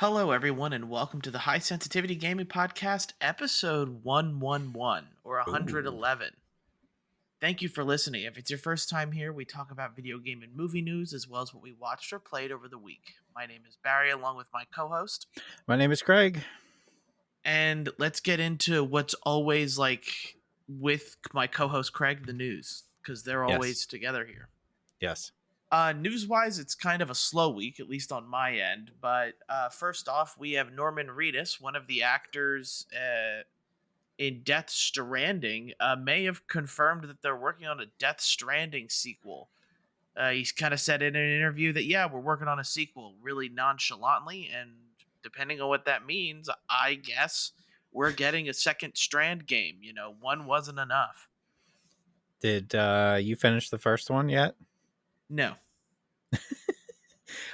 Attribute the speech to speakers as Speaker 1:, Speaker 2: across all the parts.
Speaker 1: Hello, everyone, and welcome to the High Sensitivity Gaming Podcast, episode 111 or
Speaker 2: Ooh.
Speaker 1: 111. Thank you for listening. If it's your first time here, we talk about video game and movie news as well as what we watched or played over the week. My name is Barry, along with my co host,
Speaker 2: My name is Craig.
Speaker 1: and let's get into what's always like with my co host, Craig, the news, because they're
Speaker 2: Yes.
Speaker 1: always together here.
Speaker 2: Yes.
Speaker 1: News wise, it's kind of a slow week, at least on my end. But first off, we have Norman Reedus, one of the actors in Death Stranding, may have confirmed that they're working on a Death Stranding sequel. He's kind of said in an interview that, yeah, we're working on a sequel really nonchalantly. And depending on what that means, I guess we're getting a second Strand game. One wasn't enough.
Speaker 2: Did you finish the first one yet?
Speaker 1: No.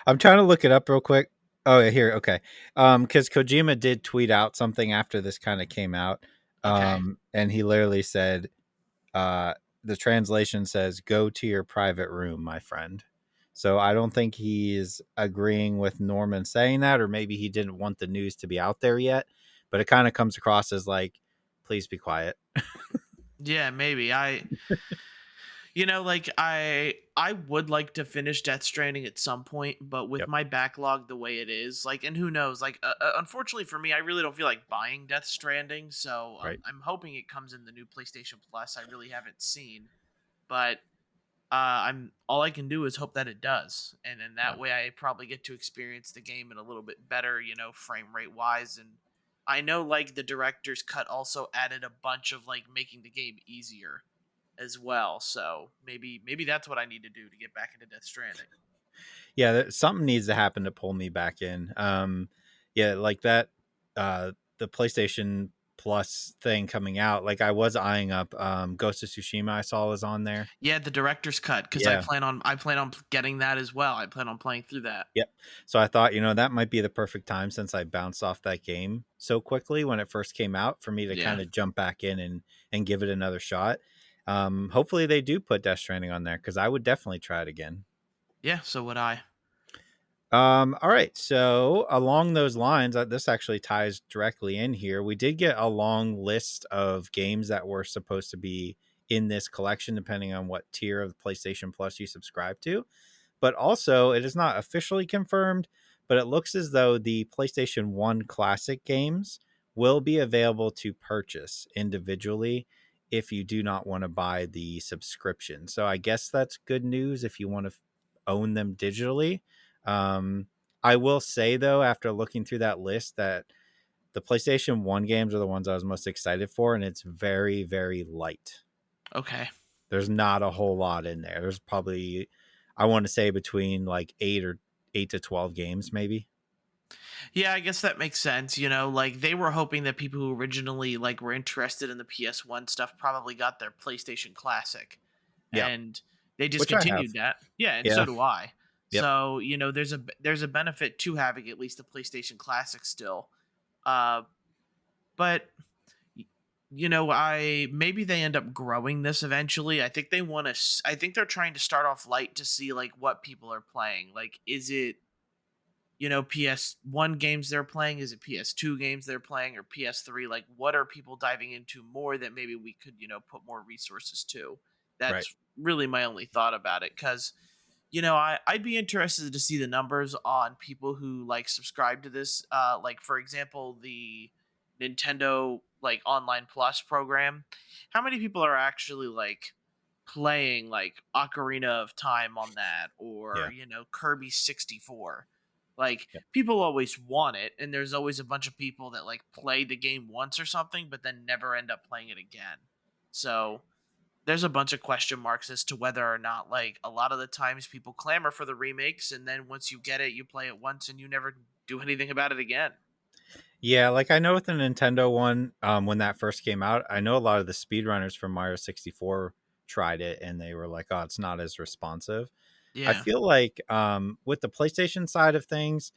Speaker 2: I'm trying to look it up real quick. Oh, yeah, here. Okay. Because Kojima did tweet out something after this kind of came out.
Speaker 1: Okay.
Speaker 2: And he literally said, uh, the translation says, "Go to your private room, my friend." So I don't think he's agreeing with Norman saying that, or maybe he didn't want the news to be out there yet. But it kind of comes across as like, please be quiet.
Speaker 1: Yeah, maybe. I would like to finish Death Stranding at some point, but with
Speaker 2: Yep.
Speaker 1: my backlog the way it is, like, and who knows, like, unfortunately for me, I really don't feel like buying Death Stranding, so
Speaker 2: Right.
Speaker 1: I'm hoping it comes in the new PlayStation Plus. I really haven't seen, but I'm all I can do is hope that it does, and then
Speaker 2: Yeah.
Speaker 1: that way I probably get to experience the game in a little bit better, frame rate wise, and I know like the director's cut also added a bunch of like making the game easier as well. So maybe that's what I need to do to get back into Death Stranding.
Speaker 2: Yeah, something needs to happen to pull me back in. Yeah, like that, the PlayStation Plus thing coming out. Like I was eyeing up Ghost of Tsushima. I saw was on there.
Speaker 1: Yeah, the director's cut because I
Speaker 2: Yeah,
Speaker 1: plan on getting that as well. I plan on playing through that.
Speaker 2: yep. So I thought, that might be the perfect time since I bounced off that game so quickly when it first came out for me to
Speaker 1: Yeah,
Speaker 2: kind of jump back in and give it another shot. Hopefully they do put Death Stranding on there because I would definitely try it again.
Speaker 1: yeah. So would I.
Speaker 2: All right. So along those lines, this actually ties directly in here. We did get a long list of games that were supposed to be in this collection, depending on what tier of the PlayStation Plus you subscribe to. But also, it is not officially confirmed, but it looks as though the PlayStation 1 Classic games will be available to purchase individually if you do not want to buy the subscription. So I guess that's good news if you want to own them digitally. um, I will say though, after looking through that list, that the PlayStation 1 games are the ones I was most excited for, and it's very, very light.
Speaker 1: Okay.
Speaker 2: There's not a whole lot in there. There's probably, I want to say, between like 8 to 12 games, maybe.
Speaker 1: Yeah, I guess that makes sense. Like they were hoping that people who originally like were interested in the PS1 stuff probably got their PlayStation Classic,
Speaker 2: Yeah,
Speaker 1: and they
Speaker 2: which I have.
Speaker 1: discontinued that. Yeah, and so
Speaker 2: Yeah.
Speaker 1: do I.
Speaker 2: Yep.
Speaker 1: So there's a benefit to having at least the PlayStation Classic still. Uh, but I maybe they end up growing this eventually. I think they want to. I think they're trying to start off light to see like what people are playing. Like, is it PS1 games they're playing? Is it PS2 games they're playing or PS3? Like, what are people diving into more that maybe we could, put more resources to?
Speaker 2: Right.
Speaker 1: That's really my only thought about it. Because, I'd be interested to see the numbers on people who like subscribe to this. Like, for example, the Nintendo like Online Plus program. How many people are actually like playing like Ocarina of Time on that or,
Speaker 2: Yeah.
Speaker 1: Kirby 64? Like
Speaker 2: Yep.
Speaker 1: people always want it, and there's always a bunch of people that like play the game once or something, but then never end up playing it again. So there's a bunch of question marks as to whether or not like a lot of the times people clamor for the remakes, and then once you get it, you play it once and you never do anything about it again.
Speaker 2: Yeah, like I know with the Nintendo one, when that first came out, I know a lot of the speedrunners from Mario 64 tried it and they were like, "Oh, it's not as responsive." I
Speaker 1: Yeah.
Speaker 2: feel like with the PlayStation side of things,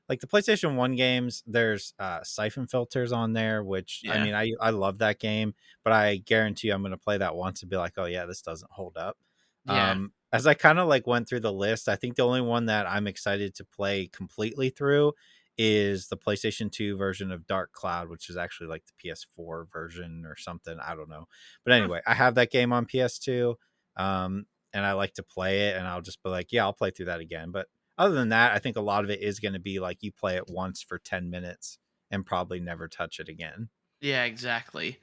Speaker 2: like the PlayStation 1 games, there's siphon filters on there, which I
Speaker 1: Yeah.
Speaker 2: mean, I love that game, but I guarantee you I'm going to play that once and be like, oh, yeah, this doesn't hold up.
Speaker 1: Yeah.
Speaker 2: As I kind of like went through the list, I think the only one that I'm excited to play completely through is the PlayStation 2 version of Dark Cloud, which is actually like the PS4 version or something. I don't know. But
Speaker 1: Hmm.
Speaker 2: anyway, I have that game on PS2. And I like to play it, and I'll just be like, yeah, I'll play through that again. But other than that, I think a lot of it is going to be like you play it once for 10 minutes and probably never touch it again.
Speaker 1: Yeah, exactly.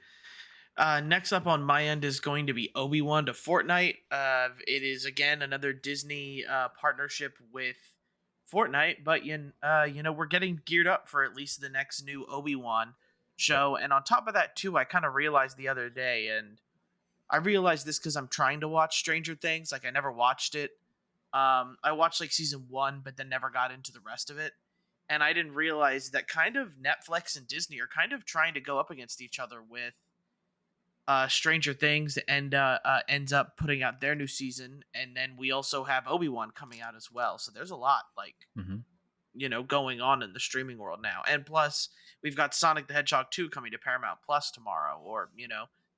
Speaker 1: Next up on my end is going to be Obi-Wan to Fortnite. It is again another Disney partnership with Fortnite, but we're getting geared up for at least the next new Obi-Wan
Speaker 2: Yep.
Speaker 1: show. And on top of that too, I kind of realized the other day, and I realized this because I'm trying to watch Stranger Things. Like I never watched it. I watched like season one, but then never got into the rest of it. And I didn't realize that kind of Netflix and Disney are kind of trying to go up against each other with Stranger Things, and ends up putting out their new season, and then we also have Obi-Wan coming out as well. So there's a lot like
Speaker 2: Hmm.
Speaker 1: going on in the streaming world now, and plus we've got Sonic the Hedgehog 2 coming to Paramount Plus tomorrow, or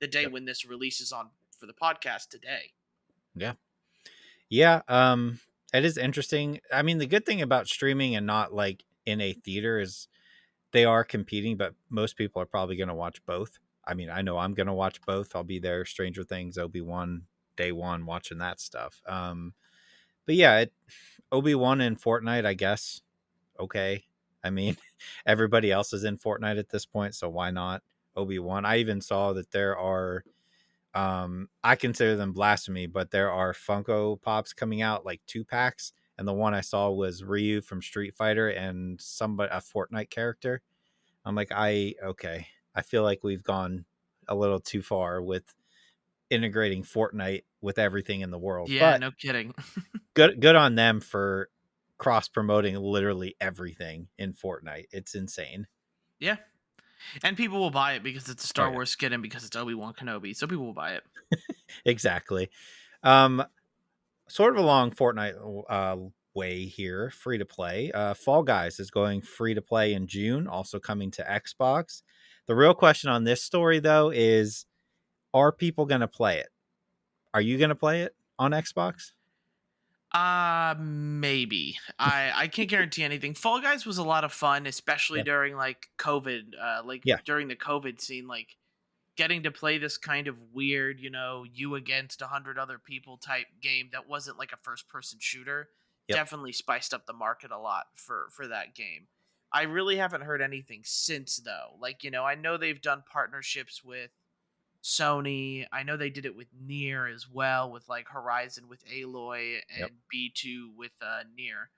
Speaker 1: the day
Speaker 2: Yep.
Speaker 1: when this releases on for the podcast today.
Speaker 2: Yeah. Yeah. It is interesting. I mean, the good thing about streaming and not like in a theater is they are competing, but most people are probably going to watch both. I mean, I know I'm going to watch both. I'll be there, Stranger Things, Obi-Wan, day one, watching that stuff. But yeah, Obi-Wan in Fortnite, I guess. Okay. I mean, everybody else is in Fortnite at this point, so why not Obi-Wan? I even saw that there are I consider them blasphemy, but there are Funko Pops coming out, like 2 packs, and the one I saw was Ryu from Street Fighter and a Fortnite character. I'm like, okay. I feel like we've gone a little too far with integrating Fortnite with everything in the world.
Speaker 1: Yeah,
Speaker 2: But
Speaker 1: no kidding.
Speaker 2: good on them for cross promoting literally everything in Fortnite. It's insane.
Speaker 1: Yeah, and people will buy it because it's a
Speaker 2: Oh
Speaker 1: Star
Speaker 2: yeah,
Speaker 1: Wars skin and because it's Obi-Wan Kenobi, so people will buy it.
Speaker 2: exactly. Um, Sort of along Fortnite way here, free to play. Fall Guys is going free to play in June, also coming to Xbox. The real question on this story though is, are people going to play it? Are you going to play it on Xbox?
Speaker 1: Maybe. I can't guarantee anything. Fall Guys was a lot of fun, especially
Speaker 2: Yeah.
Speaker 1: during like COVID, like
Speaker 2: Yeah.
Speaker 1: during the COVID scene, like getting to play this kind of weird, you against 100 other people type game that wasn't like a first person shooter.
Speaker 2: Yep.
Speaker 1: Definitely spiced up the market a lot for that game. I really haven't heard anything since though. Like, I know they've done partnerships with Sony. I know they did it with Nier as well, with like Horizon with Aloy
Speaker 2: Yep.
Speaker 1: and B2 with Nier.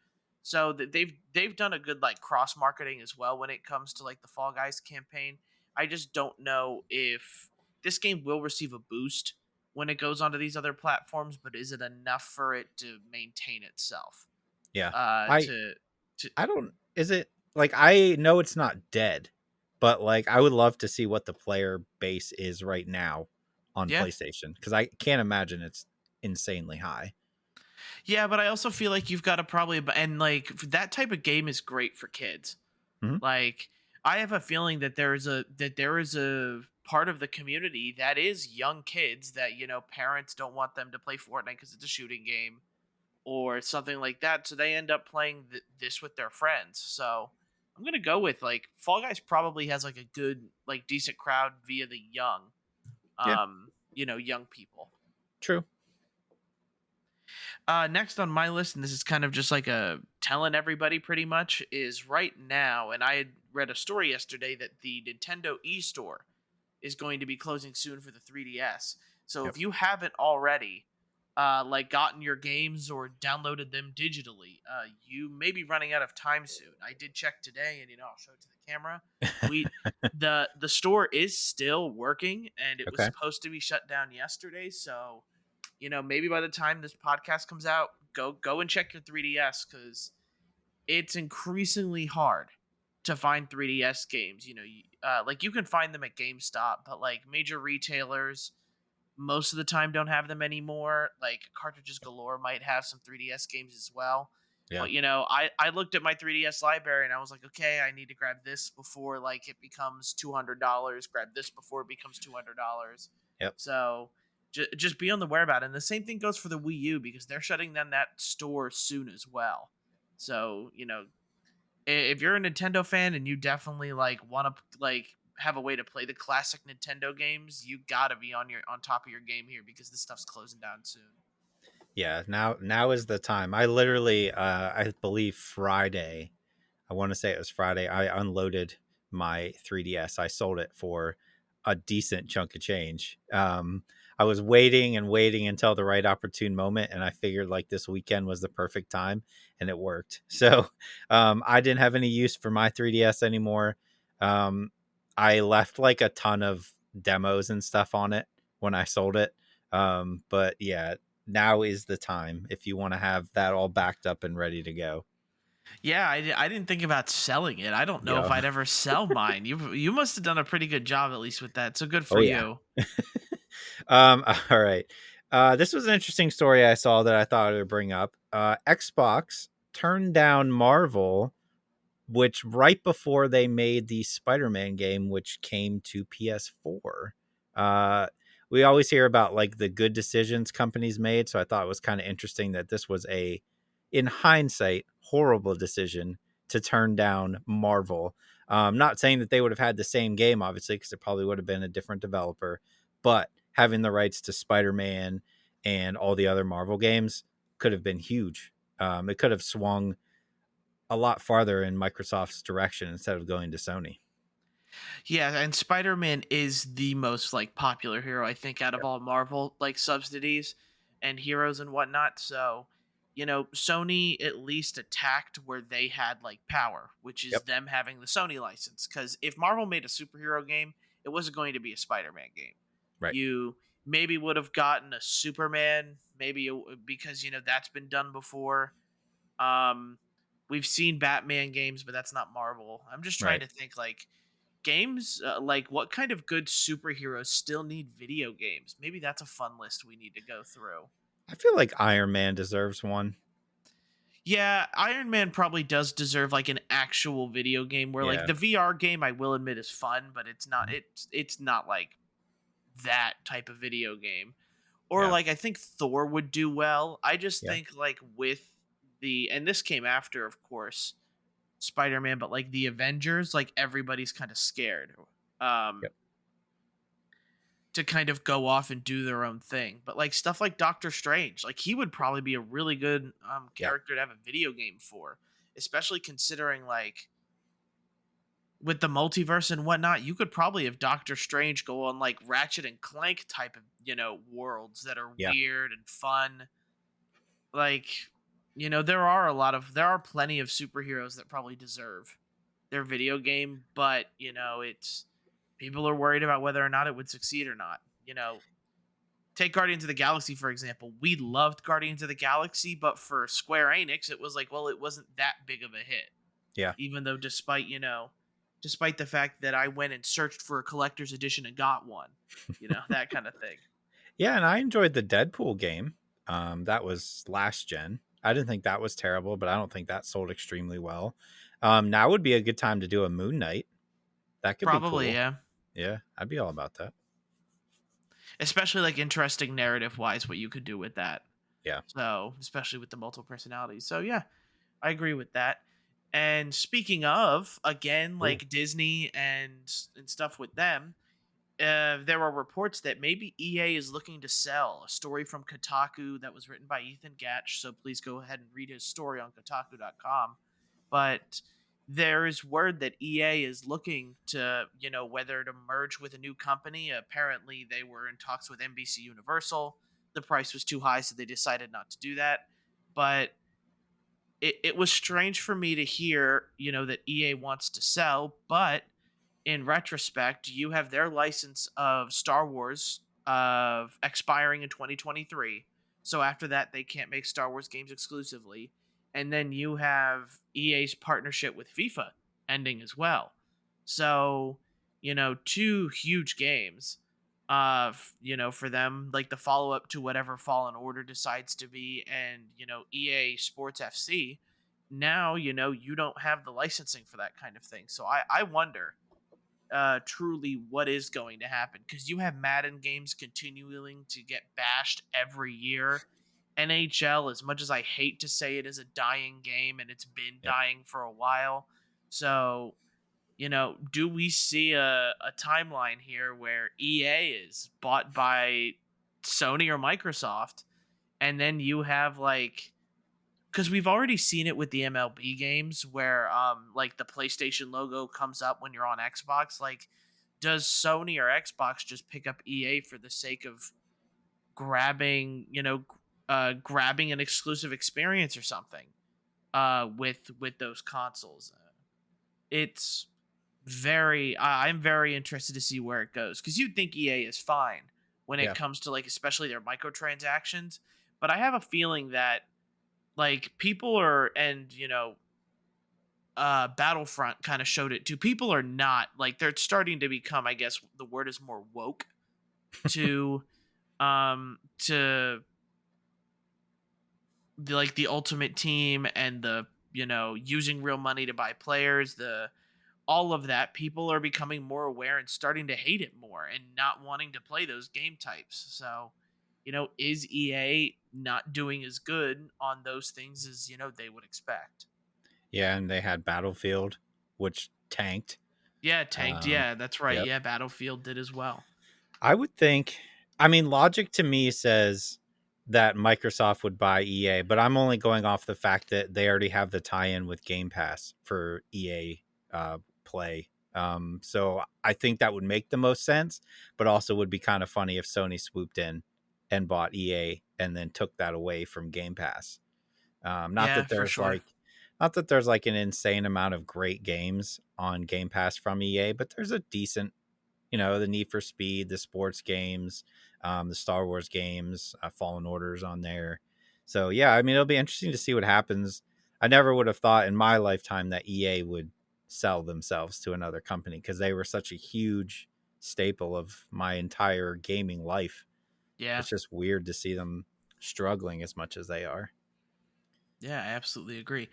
Speaker 1: So they've done a good like cross marketing as well when it comes to like the Fall Guys campaign. I just don't know if this game will receive a boost when it goes onto these other platforms, but is it enough for it to maintain itself?
Speaker 2: Yeah.
Speaker 1: Uh,
Speaker 2: I
Speaker 1: to to
Speaker 2: I don't is it like, I know it's not dead, but like I would love to see what the player base is right now on
Speaker 1: Yeah.
Speaker 2: PlayStation, cuz I can't imagine it's insanely high.
Speaker 1: Yeah, but I also feel like you've got to probably and like that type of game is great for kids.
Speaker 2: Mhm.
Speaker 1: Like I have a feeling that there is a part of the community that is young kids that parents don't want them to play Fortnite because it's a shooting game or something like that, so they end up playing this with their friends. So I'm gonna go with like Fall Guys probably has like a good like decent crowd via the
Speaker 2: Yeah,
Speaker 1: young people.
Speaker 2: true.
Speaker 1: Next on my list, and this is kind of just like a telling everybody pretty much, is right now, and I had read a story yesterday that the Nintendo eStore is going to be closing soon for the 3DS. So
Speaker 2: Yep.
Speaker 1: if you haven't already, like gotten your games or downloaded them digitally, you may be running out of time soon. I did check today, and I'll show it to the camera. We the store is still working, and it was
Speaker 2: Okay.
Speaker 1: supposed to be shut down yesterday. So maybe by the time this podcast comes out, go and check your 3DS because it's increasingly hard to find 3DS games. Like you can find them at GameStop, but like major retailers most of the time don't have them anymore. Like Cartridges Galore might have some 3DS games as well.
Speaker 2: Yeah.
Speaker 1: But I looked at my 3DS library and I was like, okay, I need to grab this before like it becomes $200. Grab this before it becomes $200.
Speaker 2: Yep.
Speaker 1: So just be on the whereabout. And the same thing goes for the Wii U because they're shutting down that store soon as well. So If you're a Nintendo fan and you definitely like want to like have a way to play the classic Nintendo games, you gotta be on top of your game here because this stuff's closing down soon.
Speaker 2: Yeah, now is the time. I literally I believe Friday, I want to say it was Friday, I unloaded my 3DS. I sold it for a decent chunk of change. I was waiting and waiting until the right opportune moment, and I figured like this weekend was the perfect time, and it worked. So I didn't have any use for my 3DS anymore. Um, I left like a ton of demos and stuff on it when I sold it. But yeah, now is the time if you want to have that all backed up and ready to go.
Speaker 1: Yeah, I didn't think about selling it. I don't know if
Speaker 2: Yeah.
Speaker 1: I'd ever sell mine. You must have done a pretty good job at least with that. So good
Speaker 2: Oh
Speaker 1: for
Speaker 2: yeah.
Speaker 1: you.
Speaker 2: All right. This was an interesting story I saw that I thought I would bring up. Xbox turned down Marvel, which right before they made the Spider-Man game, which came to PS4. Uh, we always hear about like the good decisions companies made, so I thought it was kind of interesting that this was a, in hindsight, horrible decision to turn down Marvel. Not saying that they would have had the same game, obviously, because it probably would have been a different developer, but having the rights to Spider-Man and all the other Marvel games could have been huge. It could have swung a lot farther in Microsoft's direction instead of going to Sony.
Speaker 1: Yeah, and Spider-Man is the most like popular hero I think out of
Speaker 2: Yep.
Speaker 1: all Marvel like subsidies and heroes and whatnot. So, Sony at least attacked where they had like power, which is
Speaker 2: Yep.
Speaker 1: them having the Sony license. Because if Marvel made a superhero game, it wasn't going to be a Spider-Man game.
Speaker 2: Right.
Speaker 1: You maybe would have gotten a Superman, because that's been done before. Um, we've seen Batman games, but that's not Marvel. I'm just trying
Speaker 2: Right.
Speaker 1: to think like games like what kind of good superheroes still need video games. Maybe that's a fun list we need to go through.
Speaker 2: I feel like Iron Man deserves one.
Speaker 1: Yeah, Iron Man probably does deserve like an actual video game where like
Speaker 2: Yeah.
Speaker 1: the VR game I will admit is fun, but it's not
Speaker 2: Mhm.
Speaker 1: it's not like that type of video game. Or
Speaker 2: Yeah.
Speaker 1: like I think Thor would do well. I just
Speaker 2: Yeah.
Speaker 1: think like with the and this came after of course Spider-Man, but like the Avengers, like everybody's kind of scared. Um
Speaker 2: Yep.
Speaker 1: to kind of go off and do their own thing. But like stuff like Doctor Strange, like he would probably be a really good
Speaker 2: Yeah.
Speaker 1: character to have a video game for, especially considering like with the multiverse and whatnot, you could probably have Doctor Strange go on like Ratchet and Clank type of, worlds that are
Speaker 2: Yeah.
Speaker 1: weird and fun. Like, there are plenty of superheroes that probably deserve their video game, but it's people are worried about whether or not it would succeed or not. Take Guardians of the Galaxy for example. We loved Guardians of the Galaxy, but for Square Enix, it was like, well, it wasn't that big of a hit.
Speaker 2: Yeah.
Speaker 1: Even though, despite the fact that I went and searched for a collector's edition and got one, that kind of thing.
Speaker 2: Yeah. And I enjoyed the Deadpool game. That was last gen. I didn't think that was terrible, but I don't think that sold extremely well. Now would be a good time to do a Moon Knight. That could be
Speaker 1: Probably,
Speaker 2: cool.
Speaker 1: yeah.
Speaker 2: Yeah. I'd be all about that.
Speaker 1: Especially like interesting narrative wise, what you could do with that.
Speaker 2: Yeah.
Speaker 1: So, especially with the multiple personalities. So, yeah, I agree with that. And speaking of, again,
Speaker 2: Ooh.
Speaker 1: like Disney and stuff with them, there are reports that maybe EA is looking to sell a story from Kotaku that was written by Ethan Gatch. So please go ahead and read his story on Kotaku.com. But there is word that EA is looking to, whether to merge with a new company. Apparently, they were in talks with NBC Universal. The price was too high, so they decided not to do that. But it was strange for me to hear, that EA wants to sell, but in retrospect, you have their license of Star Wars of expiring in 2023. So after that, they can't make Star Wars games exclusively. And then you have EA's partnership with FIFA ending as well. So, two huge games for them, like the follow up to whatever Fallen Order decides to be, and EA Sports FC. Now you don't have the licensing for that kind of thing. So I wonder truly what is going to happen because you have Madden games continuing to get bashed every year. NHL, as much as I hate to say it, is a dying game and it's been
Speaker 2: Yep.
Speaker 1: dying for a while. So, do we see a timeline here where EA is bought by Sony or Microsoft, and then you have like, because we've already seen it with the MLB games where like the PlayStation logo comes up when you're on Xbox. Like, does Sony or Xbox just pick up EA for the sake of grabbing, grabbing an exclusive experience or something with those consoles? It's I'm very interested to see where it goes, because you'd think EA is fine when it
Speaker 2: Yeah.
Speaker 1: comes to like especially their microtransactions, but I have a feeling that like people are, and Battlefront kind of showed it too. People are not like, they're starting to become, I guess the word is more woke to to like the Ultimate Team and the using real money to buy players, the all of that. People are becoming more aware and starting to hate it more and not wanting to play those game types. So, is EA not doing as good on those things as they would expect?
Speaker 2: Yeah, and they had Battlefield, which tanked.
Speaker 1: Yeah, tanked.
Speaker 2: Um,
Speaker 1: Yeah, that's right.
Speaker 2: yep.
Speaker 1: Yeah, Battlefield did as well.
Speaker 2: I would think, I mean, logic to me says that Microsoft would buy EA, but I'm only going off the fact that they already have the tie-in with Game Pass for EA Play. So I think that would make the most sense, but also would be kind of funny if Sony swooped in and bought EA and then took that away from Game Pass. Not
Speaker 1: Yeah,
Speaker 2: that
Speaker 1: for
Speaker 2: there's
Speaker 1: sure.
Speaker 2: like, not that there's like an insane amount of great games on Game Pass from EA, but there's a decent, the Need for Speed, the sports games, the Star Wars games, Fallen Orders on there. So yeah, I mean, it'll be interesting to see what happens. I never would have thought in my lifetime that EA would sell themselves to another company, because they were such a huge staple of my entire gaming life.
Speaker 1: Yeah.
Speaker 2: It's just weird to see them struggling as much as they are.
Speaker 1: Yeah, I absolutely agree.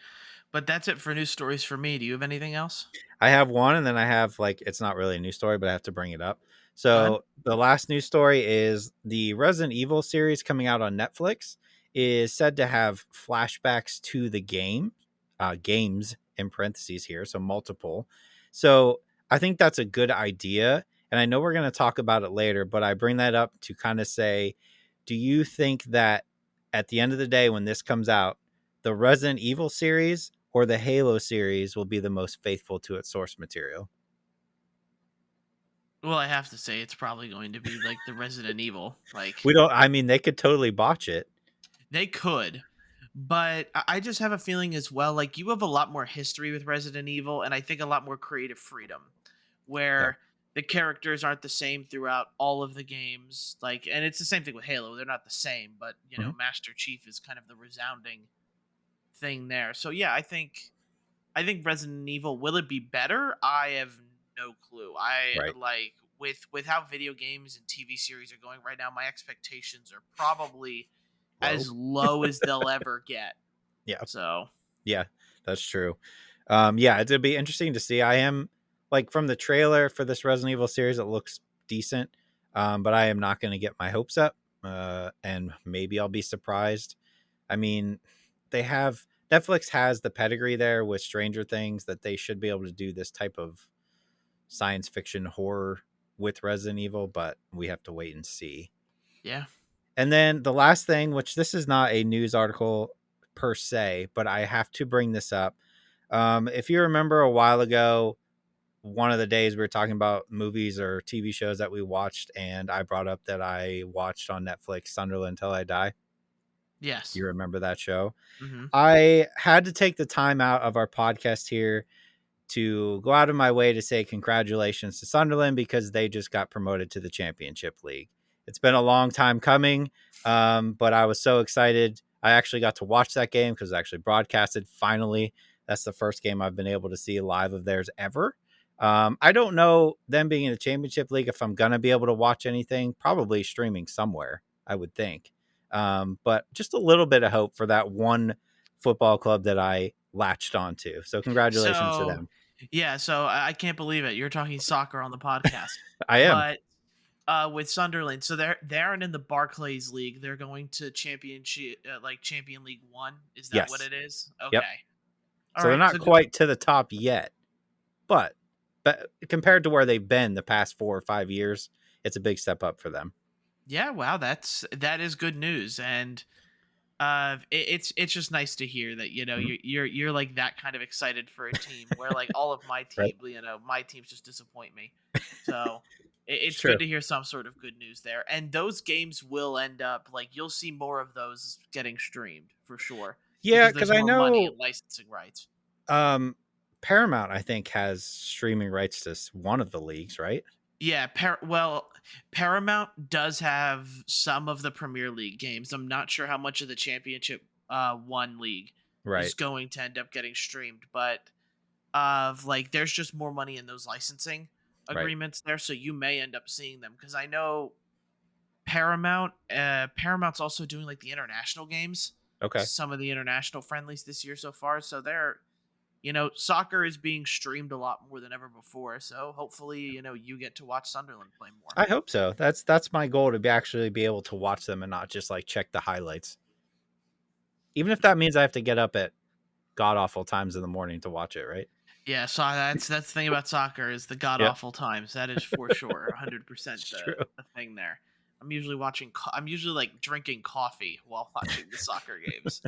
Speaker 1: But that's it for news stories for me. Do you have anything else?
Speaker 2: I have one, and then I have like, it's not really a news story, but I have to bring it up.
Speaker 1: Go ahead.
Speaker 2: So the last news story is the Resident Evil series coming out on Netflix is said to have flashbacks to the games in parentheses here, so multiple. So I think that's a good idea, and I know we're going to talk about it later, but I bring that up to kind of say, do you think that at the end of the day, when this comes out, the Resident Evil series or the Halo series will be the most faithful to its source material?
Speaker 1: Well, I have to say it's probably going to be like the Resident Evil. Like,
Speaker 2: We don't, I mean, they could totally botch it.
Speaker 1: they could, but I just have a feeling as well. Like, you have a lot more history with Resident Evil, and I think a lot more creative freedom,
Speaker 2: Yeah.
Speaker 1: where the characters aren't the same throughout all of the games. Like, and it's the same thing with Halo. They're not the same, but
Speaker 2: Mhm.
Speaker 1: Master Chief is kind of the resounding thing there. So yeah, I think Resident Evil, will it be better? I have no clue. I
Speaker 2: Right.
Speaker 1: like, with how video games and TV series are going right now, my expectations are probably
Speaker 2: Low.
Speaker 1: as low as they'll ever get.
Speaker 2: Yeah.
Speaker 1: So,
Speaker 2: Yeah, that's true. Yeah, it'd be interesting to see. I am like, from the trailer for this Resident Evil series, it looks decent. But I am not going to get my hopes up. And maybe I'll be surprised. I mean, Netflix has the pedigree there with Stranger Things that they should be able to do this type of science fiction horror with Resident Evil, but we have to wait and see.
Speaker 1: yeah.
Speaker 2: And then the last thing, which this is not a news article per se, but I have to bring this up. If you remember a while ago, one of the days we were talking about movies or TV shows that we watched, and I brought up that I watched on Netflix Sunderland Till I Die.
Speaker 1: Yes.
Speaker 2: You remember that show?
Speaker 1: Hmm.
Speaker 2: I had to take the time out of our podcast here to go out of my way to say congratulations to Sunderland, because they just got promoted to the Championship League. It's been a long time coming, but I was so excited. I actually got to watch that game because it actually broadcasted finally. That's the first game I've been able to see live of theirs ever. I don't know, them being in the Championship League, if I'm going to be able to watch anything, probably streaming somewhere, I would think. But just a little bit of hope for that one football club that I latched onto. So congratulations to
Speaker 1: So
Speaker 2: them.
Speaker 1: yeah, so I can't believe it. You're talking soccer on the podcast,
Speaker 2: I am.
Speaker 1: but with Sunderland, so they aren't in the Barclays League. They're going to championship, like Champion League 1. Is that what
Speaker 2: Yes.
Speaker 1: it is?
Speaker 2: Yep.
Speaker 1: Okay. All
Speaker 2: So they're
Speaker 1: right.
Speaker 2: not
Speaker 1: So
Speaker 2: quite to the top yet. but compared to where they've been the past 4 or 5 years, it's a big step up for them.
Speaker 1: Yeah, wow, that is good news, and it's just nice to hear that
Speaker 2: Mhm.
Speaker 1: you're like that kind of excited for a team where like all of my
Speaker 2: Right?
Speaker 1: team, my teams just disappoint me. So
Speaker 2: It's
Speaker 1: it's
Speaker 2: true.
Speaker 1: good to hear some sort of good news there, and those games will end up like you'll see more of those getting streamed for sure
Speaker 2: Yeah,
Speaker 1: because
Speaker 2: because
Speaker 1: there's
Speaker 2: I
Speaker 1: more money
Speaker 2: know
Speaker 1: in licensing rights.
Speaker 2: um, Paramount, I think, has streaming rights to one of the leagues, right?
Speaker 1: Yeah, well, Paramount does have some of the Premier League games. I'm not sure how much of the Championship One League
Speaker 2: Right.
Speaker 1: is going to end up getting streamed, but like there's just more money in those licensing
Speaker 2: Right.
Speaker 1: agreements there, so you may end up seeing them because I know Paramount's also doing like the international games,
Speaker 2: Okay.
Speaker 1: some of the international friendlies this year so far. So they're soccer is being streamed a lot more than ever before. So hopefully, you get to watch Sunderland play more.
Speaker 2: I hope so. That's my goal, to actually be able to watch them and not just like check the highlights. Even if that means I have to get up at god awful times in the morning to watch it, right?
Speaker 1: Yeah, so that's the thing about soccer is the god
Speaker 2: Yep.
Speaker 1: awful times. That is for sure, 100%
Speaker 2: It's true.
Speaker 1: the thing there. I'm usually watching. I'm usually like drinking coffee while watching the soccer games.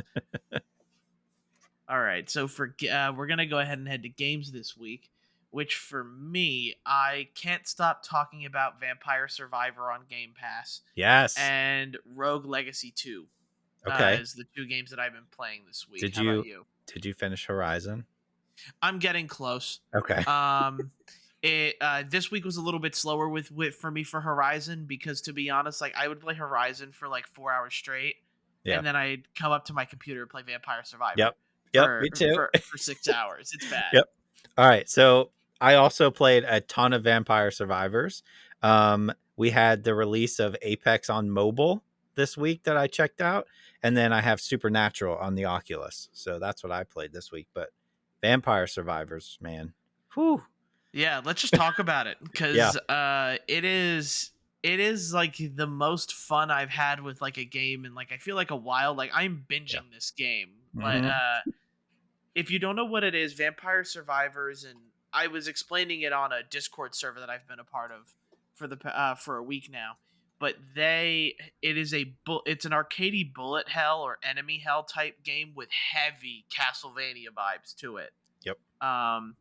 Speaker 1: All right, so we're gonna go ahead and head to games this week, which for me, I can't stop talking about Vampire Survivor on Game Pass
Speaker 2: Yes.
Speaker 1: and Rogue Legacy 2
Speaker 2: Okay.
Speaker 1: is the two games that I've been playing this week.
Speaker 2: Did
Speaker 1: How about
Speaker 2: you
Speaker 1: you?
Speaker 2: did you finish Horizon?
Speaker 1: I'm getting close.
Speaker 2: Okay.
Speaker 1: Um, it this week was a little bit slower with for me for Horizon because to be honest, like I would play Horizon for like 4 hours straight,
Speaker 2: Yeah.
Speaker 1: and then I'd come up to my computer and play Vampire Survivor
Speaker 2: Yep. Yep. Me too.
Speaker 1: for 6 hours. It's bad.
Speaker 2: Yep. All right. So I also played a ton of Vampire Survivors. We had the release of Apex on mobile this week that I checked out, and then I have Supernatural on the Oculus. So that's what I played this week. But Vampire Survivors, man, whew,
Speaker 1: Yeah, let's just talk about it
Speaker 2: yeah,
Speaker 1: because it is like the most fun I've had with like a game in like I feel like a while. Like I'm
Speaker 2: yeah,
Speaker 1: binging this game, but
Speaker 2: hmm
Speaker 1: if you don't know what it is, Vampire Survivors, and I was explaining it on a Discord server that I've been a part of for a week now. But it's an arcadey bullet hell or enemy hell type game with heavy Castlevania vibes to it.
Speaker 2: yep,
Speaker 1: Um,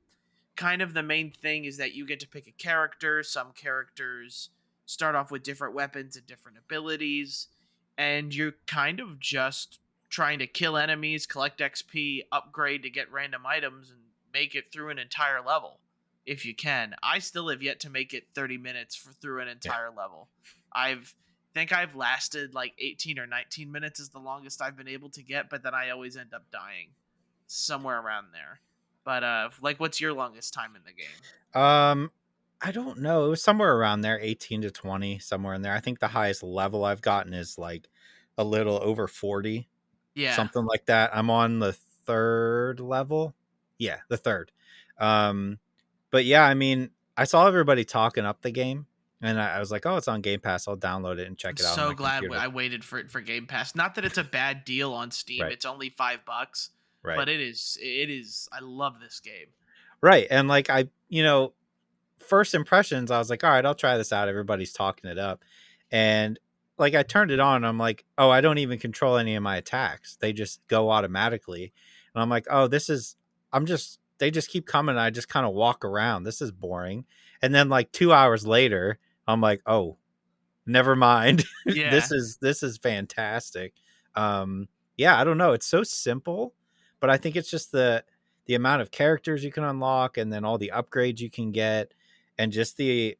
Speaker 1: Kind of the main thing is that you get to pick a character. Some characters start off with different weapons and different abilities, and you're kind of just trying to kill enemies, collect XP, upgrade to get random items, and make it through an entire level if you can. I still have yet to make it 30 minutes through an
Speaker 2: yeah.
Speaker 1: entire level. I've think I've lasted like 18 or 19 minutes is the longest I've been able to get, but then I always end up dying somewhere around there. But like, what's your longest time in the game?
Speaker 2: I don't know. It was somewhere around there, 18 to 20, somewhere in there. I think the highest level I've gotten is like a little over 40,
Speaker 1: Yeah,
Speaker 2: something like that. I'm on the third level. Yeah, the third. Um, but yeah, I mean, I saw everybody talking up the game, and I was like, "Oh, it's on Game Pass. I'll download it and
Speaker 1: I'm
Speaker 2: check it out on
Speaker 1: so
Speaker 2: my
Speaker 1: glad
Speaker 2: computer."
Speaker 1: I waited for it for Game Pass. Not that it's a bad deal on Steam;
Speaker 2: Right,
Speaker 1: it's only $5,
Speaker 2: right,
Speaker 1: but it is. It is. I love this game.
Speaker 2: right. And like first impressions, I was like, "All right, I'll try this out." Everybody's talking it up, and like I turned it on, and I'm like, "Oh, I don't even control any of my attacks. They just go automatically." And I'm like, "Oh, this is." I'm just. They just keep coming. And I just kind of walk around. This is boring. And then like 2 hours later, I'm like, "Oh, never mind.
Speaker 1: Yeah,
Speaker 2: This is fantastic." Um, yeah, I don't know. It's so simple, but I think it's just the amount of characters you can unlock, and then all the upgrades you can get, and just the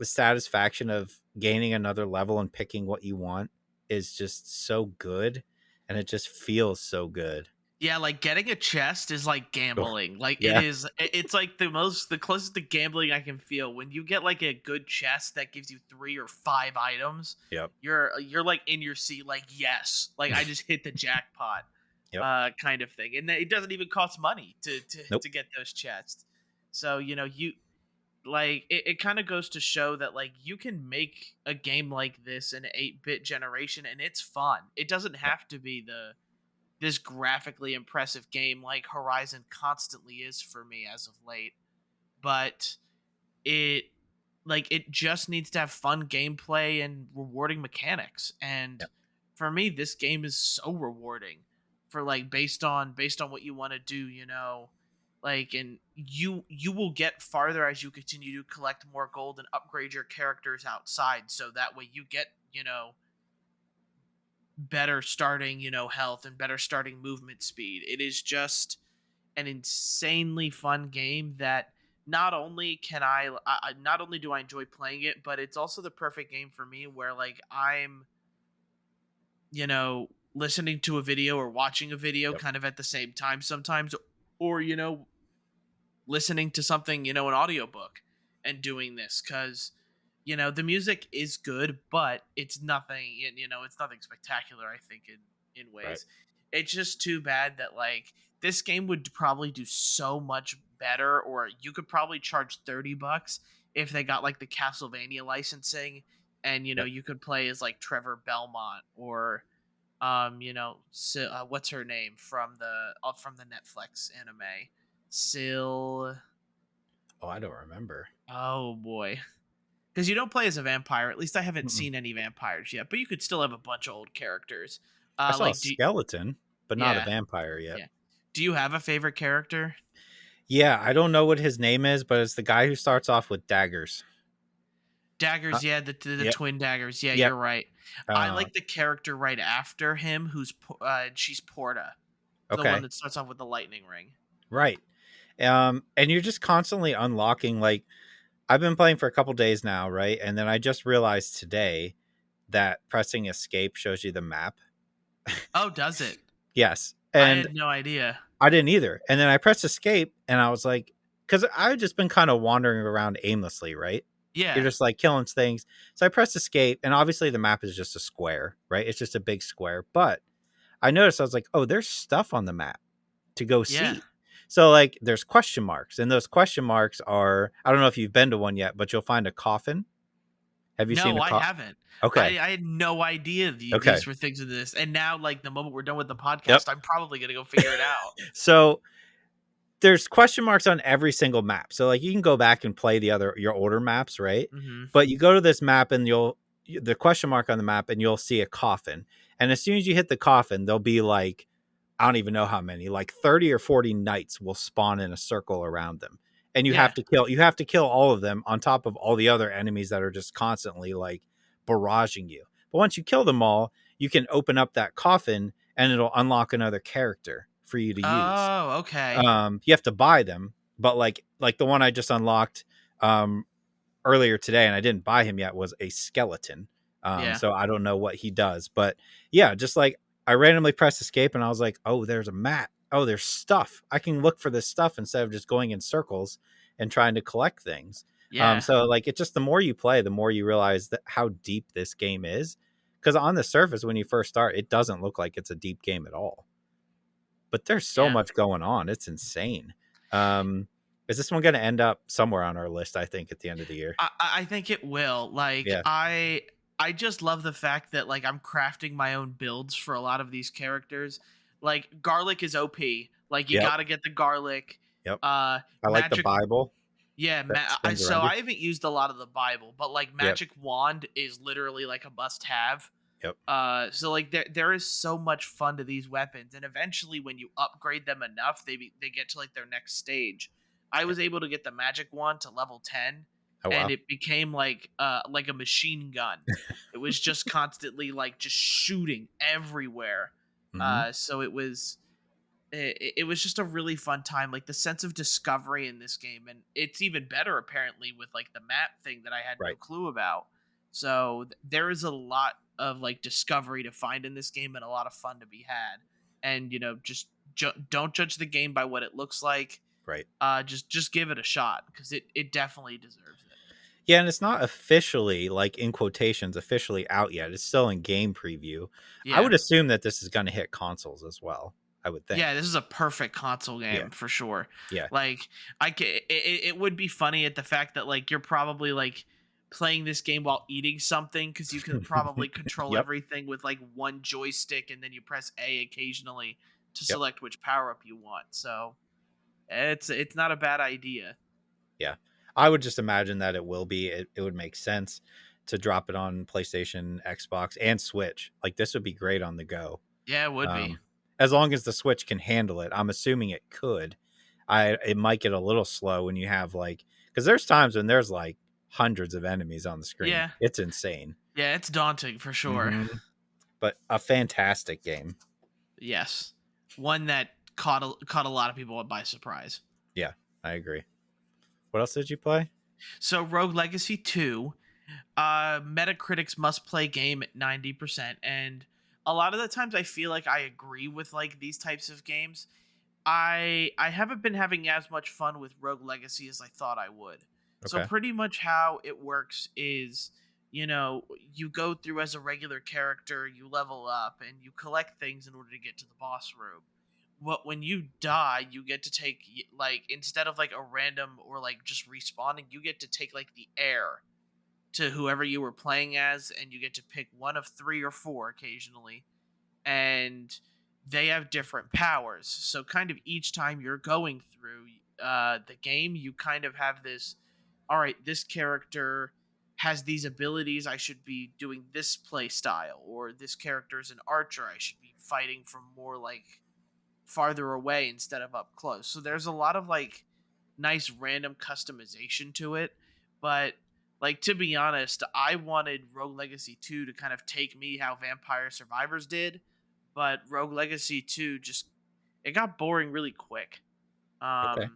Speaker 2: satisfaction of gaining another level and picking what you want is just so good, and it just feels so good.
Speaker 1: yeah. Like getting a chest is like
Speaker 2: Oh,
Speaker 1: gambling. Like it
Speaker 2: yeah.
Speaker 1: is. It's like the closest to gambling I can feel when you get like a good chest that gives you 3 or 5 items.
Speaker 2: Yep.
Speaker 1: You're like in your seat, like yes, like I just hit the jackpot.
Speaker 2: Yep.
Speaker 1: Kind of thing, and it doesn't even cost money
Speaker 2: Nope.
Speaker 1: to get those chests. So you like it kind of goes to show that like you can make a game like this in an 8-bit generation, and it's fun. It doesn't have to be this graphically impressive game like Horizon constantly is for me as of late. but it it just needs to have fun gameplay and rewarding mechanics. And
Speaker 2: Yep.
Speaker 1: for me, this game is so rewarding for based on what you want to do, and you will get farther as you continue to collect more gold and upgrade your characters outside, so that way you get, better starting, health and better starting movement speed. It is just an insanely fun game that not only do I enjoy playing it, but it's also the perfect game for me where I'm, listening to a video or watching a video
Speaker 2: Yep.
Speaker 1: kind of at the same time sometimes, or listening to something, an audiobook, and doing this cuz the music is good, but it's nothing, it's nothing spectacular, I think, in
Speaker 2: Right.
Speaker 1: ways. It's just too bad that this game would probably do so much better, or you could probably charge $30 if they got the Castlevania licensing, and
Speaker 2: Yep.
Speaker 1: you could play as Trevor Belmont, or what's her name from the Netflix anime? Sil.
Speaker 2: Oh, I don't remember.
Speaker 1: Oh boy. Because you don't play as a vampire. At least I haven't
Speaker 2: Mm-mm.
Speaker 1: seen any vampires yet. But you could still have a bunch of old characters.
Speaker 2: I saw a
Speaker 1: Do
Speaker 2: skeleton, but not a
Speaker 1: yeah,
Speaker 2: vampire yet.
Speaker 1: yeah. Do you have a favorite character?
Speaker 2: Yeah, I don't know what his name is, but it's the guy who starts off with daggers.
Speaker 1: Daggers, yeah, the
Speaker 2: Yep.
Speaker 1: twin daggers. Yeah,
Speaker 2: Yep.
Speaker 1: you're right. I like the character right after him, she's Porta, the one
Speaker 2: Okay.
Speaker 1: that starts off with the lightning ring.
Speaker 2: Right. And you're just constantly unlocking. Like, I've been playing for a couple days now, right? And then I just realized today that pressing escape shows you the map.
Speaker 1: Oh, does it?
Speaker 2: Yes.
Speaker 1: I
Speaker 2: And
Speaker 1: had no idea.
Speaker 2: I didn't either. And then I pressed escape and I was like, because I had just been kind of wandering around aimlessly, right? You're
Speaker 1: Yeah,
Speaker 2: just like killing things. So I pressed escape, and obviously the map is just a square, right? It's just a big square. But I noticed, I was like, oh, there's stuff on the map to go
Speaker 1: yeah.
Speaker 2: see. So like there's question marks, and those question marks are, I don't know if you've been to one yet, but you'll find a coffin. Have you seen
Speaker 1: No,
Speaker 2: a
Speaker 1: I
Speaker 2: coffin?
Speaker 1: haven't.
Speaker 2: Okay.
Speaker 1: I had no idea
Speaker 2: Okay.
Speaker 1: these were things of this. And now, the moment we're done with the
Speaker 2: Yep.
Speaker 1: podcast, I'm probably gonna go figure it out.
Speaker 2: So there's question marks on every single map. So like you can go back and play your older maps, right?
Speaker 1: Hmm.
Speaker 2: But you go to this map and the question mark on the map and you'll see a coffin. And as soon as you hit the coffin, there'll be like, I don't even know how many, like 30 or 40 knights will spawn in a circle around them. And
Speaker 1: Yeah,
Speaker 2: you have to kill all of them on top of all the other enemies that are just constantly like barraging you. But once you kill them all, you can open up that coffin and it'll unlock another character for you to use.
Speaker 1: oh, okay.
Speaker 2: You have to buy them, but like the one I just unlocked earlier today, and I didn't buy him yet, was a skeleton.
Speaker 1: Yeah,
Speaker 2: So I don't know what he does, but yeah, just like I randomly pressed escape, and I was like, oh, there's a map. Oh, there's stuff. I can look for this stuff instead of just going in circles and trying to collect things.
Speaker 1: yeah,
Speaker 2: So like it's just the more you play, the more you realize that how deep this game is. Because on the surface, when you first start, it doesn't look like it's a deep game at all. But there's so
Speaker 1: yeah.
Speaker 2: much going on. It's insane. Is this one going to end up somewhere on our list, I think, at the end of the year?
Speaker 1: I think it will.
Speaker 2: Yeah.
Speaker 1: I just love the fact that I'm crafting my own builds for a lot of these characters. Garlic is OP. You
Speaker 2: Yep.
Speaker 1: got to get the garlic.
Speaker 2: Yep.
Speaker 1: Uh,
Speaker 2: I like the
Speaker 1: magic.
Speaker 2: Bible.
Speaker 1: Yeah,
Speaker 2: That spins
Speaker 1: so
Speaker 2: around you.
Speaker 1: I haven't used a lot of the Bible, but
Speaker 2: Yep.
Speaker 1: magic wand is literally a must-have.
Speaker 2: Yep.
Speaker 1: So there is so much fun to these weapons, and eventually when you upgrade them enough, they get to their next stage. I was able to get the magic wand to level 10,
Speaker 2: Oh,
Speaker 1: and
Speaker 2: wow.
Speaker 1: it became like a machine gun. It was just constantly just shooting everywhere.
Speaker 2: Mhm.
Speaker 1: So it was just a really fun time, the sense of discovery in this game, and it's even better apparently with the map thing that I had no
Speaker 2: Right.
Speaker 1: clue about. So there is a lot of discovery to find in this game, and a lot of fun to be had. And just don't judge the game by what it looks like.
Speaker 2: Right.
Speaker 1: Just give it a shot, because it definitely deserves it.
Speaker 2: Yeah, and it's not officially, like in quotations, officially out yet. It's still in game preview. I
Speaker 1: Yeah.
Speaker 2: would assume that this is going to hit consoles as well. I would think.
Speaker 1: Yeah, this is a perfect console game
Speaker 2: Yeah.
Speaker 1: for sure.
Speaker 2: Yeah.
Speaker 1: It would be funny at the fact that you're probably playing this game while eating something, because you can probably control
Speaker 2: Yep.
Speaker 1: everything with one joystick, and then you press A occasionally to
Speaker 2: Yep.
Speaker 1: select which power up you want. So it's not a bad idea.
Speaker 2: Yeah. I would just imagine that it will be. It would make sense to drop it on PlayStation, Xbox, and Switch. Like this would be great on the go.
Speaker 1: Yeah, it would be.
Speaker 2: Um, as long as the Switch can handle it. I'm assuming it could. It might get a little slow when you have like, because there's times when there's like hundreds of enemies on the screen.
Speaker 1: Yeah.
Speaker 2: It's insane.
Speaker 1: Yeah, it's daunting for sure.
Speaker 2: But a fantastic game.
Speaker 1: Yes. One that caught a lot of people by surprise.
Speaker 2: Yeah, I agree. What else did you play?
Speaker 1: So Rogue Legacy 2, Metacritic's must play game at 90%, and a lot of the times I feel like I agree with like these types of games. I haven't been having as much fun with Rogue Legacy as I thought I would. So
Speaker 2: Okay.
Speaker 1: pretty much how it works is, you go through as a regular character, you level up, and you collect things in order to get to the boss room. But when you die, you get to take like, instead of like a random or like just respawning, you get to take like the heir to whoever you were playing as, and you get to pick one of three or four occasionally, and they have different powers. So kind of each time you're going through the game, you kind of have this. All right, this character has these abilities. I should be doing this play style, or this character is an archer. I should be fighting from more like farther away instead of up close. So there's a lot of like nice random customization to it. But like, to be honest, I wanted Rogue Legacy 2 to kind of take me how Vampire Survivors did, but Rogue Legacy 2 just, it got boring really quick.
Speaker 2: Okay.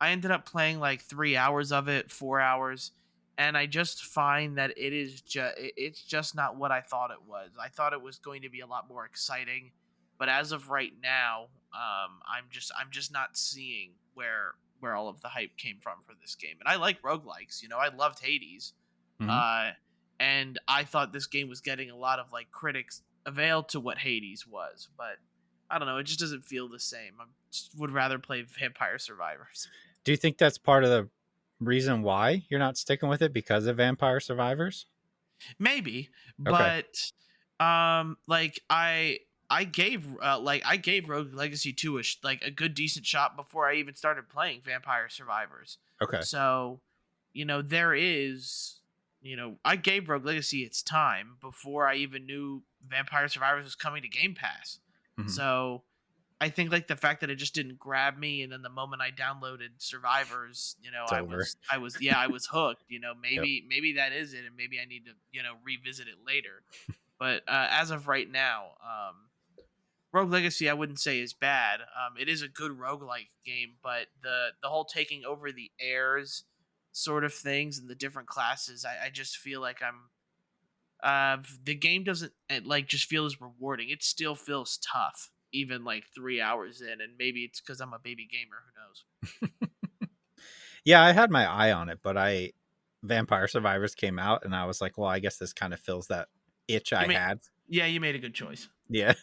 Speaker 1: I ended up playing like 3 hours of it, 4 hours, and I just find that it's just not what I thought it was. I thought it was going to be a lot more exciting, but as of right now, I'm just not seeing where all of the hype came from for this game. And I like roguelikes, I loved Hades.
Speaker 2: Hmm.
Speaker 1: Uh and I thought this game was getting a lot of like critics avail to what Hades was, but I don't know, it just doesn't feel the same. I just would rather play Vampire Survivors.
Speaker 2: Do you think that's part of the reason why you're not sticking with it because of Vampire Survivors?
Speaker 1: Maybe,
Speaker 2: Okay.
Speaker 1: but like I gave Rogue Legacy 2 like a good decent shot before I even started playing Vampire Survivors.
Speaker 2: Okay.
Speaker 1: So, there is, I gave Rogue Legacy its time before I even knew Vampire Survivors was coming to Game Pass.
Speaker 2: Hmm.
Speaker 1: So, I think like the fact that it just didn't grab me, and then the moment I downloaded Survivors,
Speaker 2: It's over.
Speaker 1: I was hooked.
Speaker 2: Yep.
Speaker 1: Maybe that is it, and maybe I need to revisit it later. But as of right now, Rogue Legacy I wouldn't say is bad. It is a good roguelike game, but the whole taking over the heirs sort of things and the different classes, I just feel like the game doesn't like just feel as rewarding. It still feels tough, even like 3 hours in, and maybe it's because I'm a baby gamer. Who knows?
Speaker 2: Yeah, I had my eye on it, but Vampire Survivors came out, and I was like, well, I guess this kind of fills that itch
Speaker 1: You
Speaker 2: I
Speaker 1: made
Speaker 2: had.
Speaker 1: Yeah, you made a good choice.
Speaker 2: Yeah.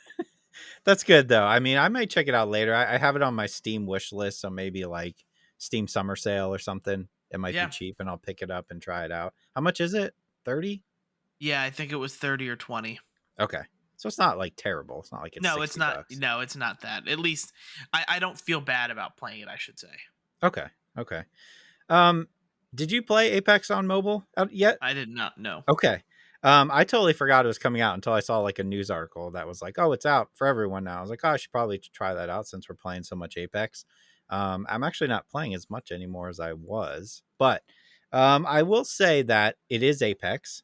Speaker 2: That's good though. I mean, I might check it out later. I have it on my Steam wish list, so maybe like Steam summer sale or something. It might be
Speaker 1: Yeah,
Speaker 2: cheap, and I'll pick it up and try it out. How much is it? 30?
Speaker 1: yeah, I think it was 30 or 20.
Speaker 2: Okay, so it's not like terrible. It's not like it's
Speaker 1: No, it's
Speaker 2: 60
Speaker 1: not.
Speaker 2: bucks.
Speaker 1: No, it's not that. At least I don't feel bad about playing it, I should say.
Speaker 2: Okay, okay. Um, did you play Apex on mobile yet?
Speaker 1: I did not know.
Speaker 2: Okay. I totally forgot it was coming out until I saw like a news article that was like, "Oh, it's out for everyone now." I was like, "Oh, I should probably try that out since we're playing so much Apex." I'm actually not playing as much anymore as I was, but I will say that it is Apex.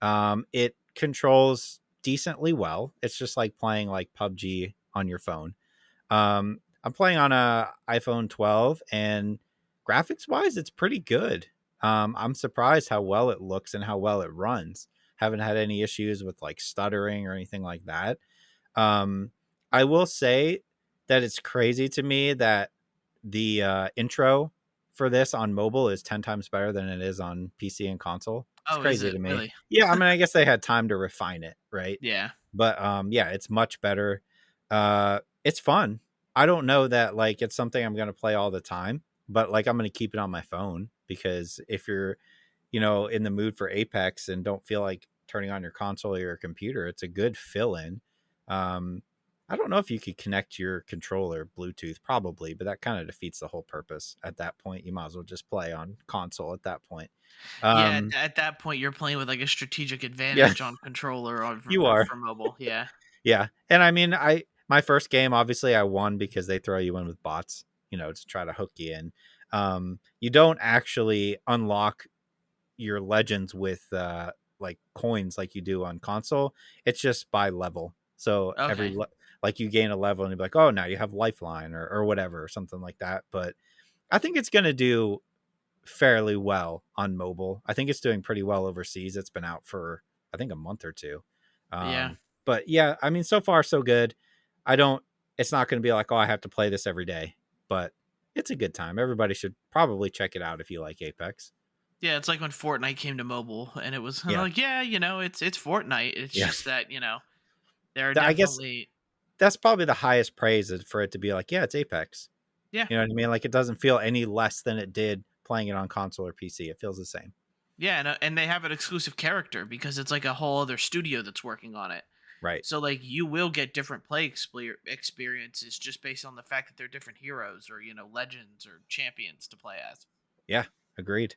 Speaker 2: It controls decently well. It's just like playing like PUBG on your phone. I'm playing on a iPhone 12, and graphics wise, it's pretty good. I'm surprised how well it looks and how well it runs. Haven't had any issues with like stuttering or anything like that. Um, I will say that it's crazy to me that the intro for this on mobile is 10 times better than it is on PC and console. It's
Speaker 1: Oh, is
Speaker 2: crazy
Speaker 1: it
Speaker 2: to me.
Speaker 1: really?
Speaker 2: Yeah, I mean, I guess they had time to refine it, right?
Speaker 1: Yeah.
Speaker 2: But yeah, it's much better. It's fun. I don't know that like it's something I'm going to play all the time, but like I'm going to keep it on my phone because if you're, in the mood for Apex and don't feel like turning on your console or your computer, it's a good fill in. Um, I don't know if you could connect your controller Bluetooth, probably, but that kind of defeats the whole purpose at that point. You might as well just play on console at that point.
Speaker 1: Yeah,
Speaker 2: Um,
Speaker 1: at that point, you're playing with like a strategic
Speaker 2: yeah,
Speaker 1: advantage on controller on
Speaker 2: you are.
Speaker 1: for mobile. Yeah,
Speaker 2: Yeah. And I mean, my first game, obviously I won because they throw you in with bots, to try to hook you in. You don't actually unlock your legends with like coins like you do on console. It's just by level. So
Speaker 1: okay.
Speaker 2: like you gain a level and you're like, oh, now you have lifeline or whatever, or something like that. But I think it's gonna do fairly well on mobile. I think it's doing pretty well overseas. It's been out for I think a month or two.
Speaker 1: Yeah.
Speaker 2: But yeah, I mean, so far so good. I don't. It's not going to be like, oh, I have to play this every day, but it's a good time. Everybody should probably check it out if you like Apex.
Speaker 1: Yeah, it's like when Fortnite came to mobile, and it was
Speaker 2: Yeah,
Speaker 1: like, yeah, it's Fortnite. It's
Speaker 2: yeah.
Speaker 1: just that there are
Speaker 2: I guess
Speaker 1: definitely
Speaker 2: that's probably the highest praise for it to be like, yeah, it's Apex.
Speaker 1: yeah,
Speaker 2: You know what I mean? Like it doesn't feel any less than it did playing it on console or PC. It feels the same.
Speaker 1: yeah, and they have an exclusive character because it's like a whole other studio that's working on it.
Speaker 2: Right.
Speaker 1: So like you will get different experiences just based on the fact that they're different heroes or legends or champions to play as.
Speaker 2: Yeah, agreed.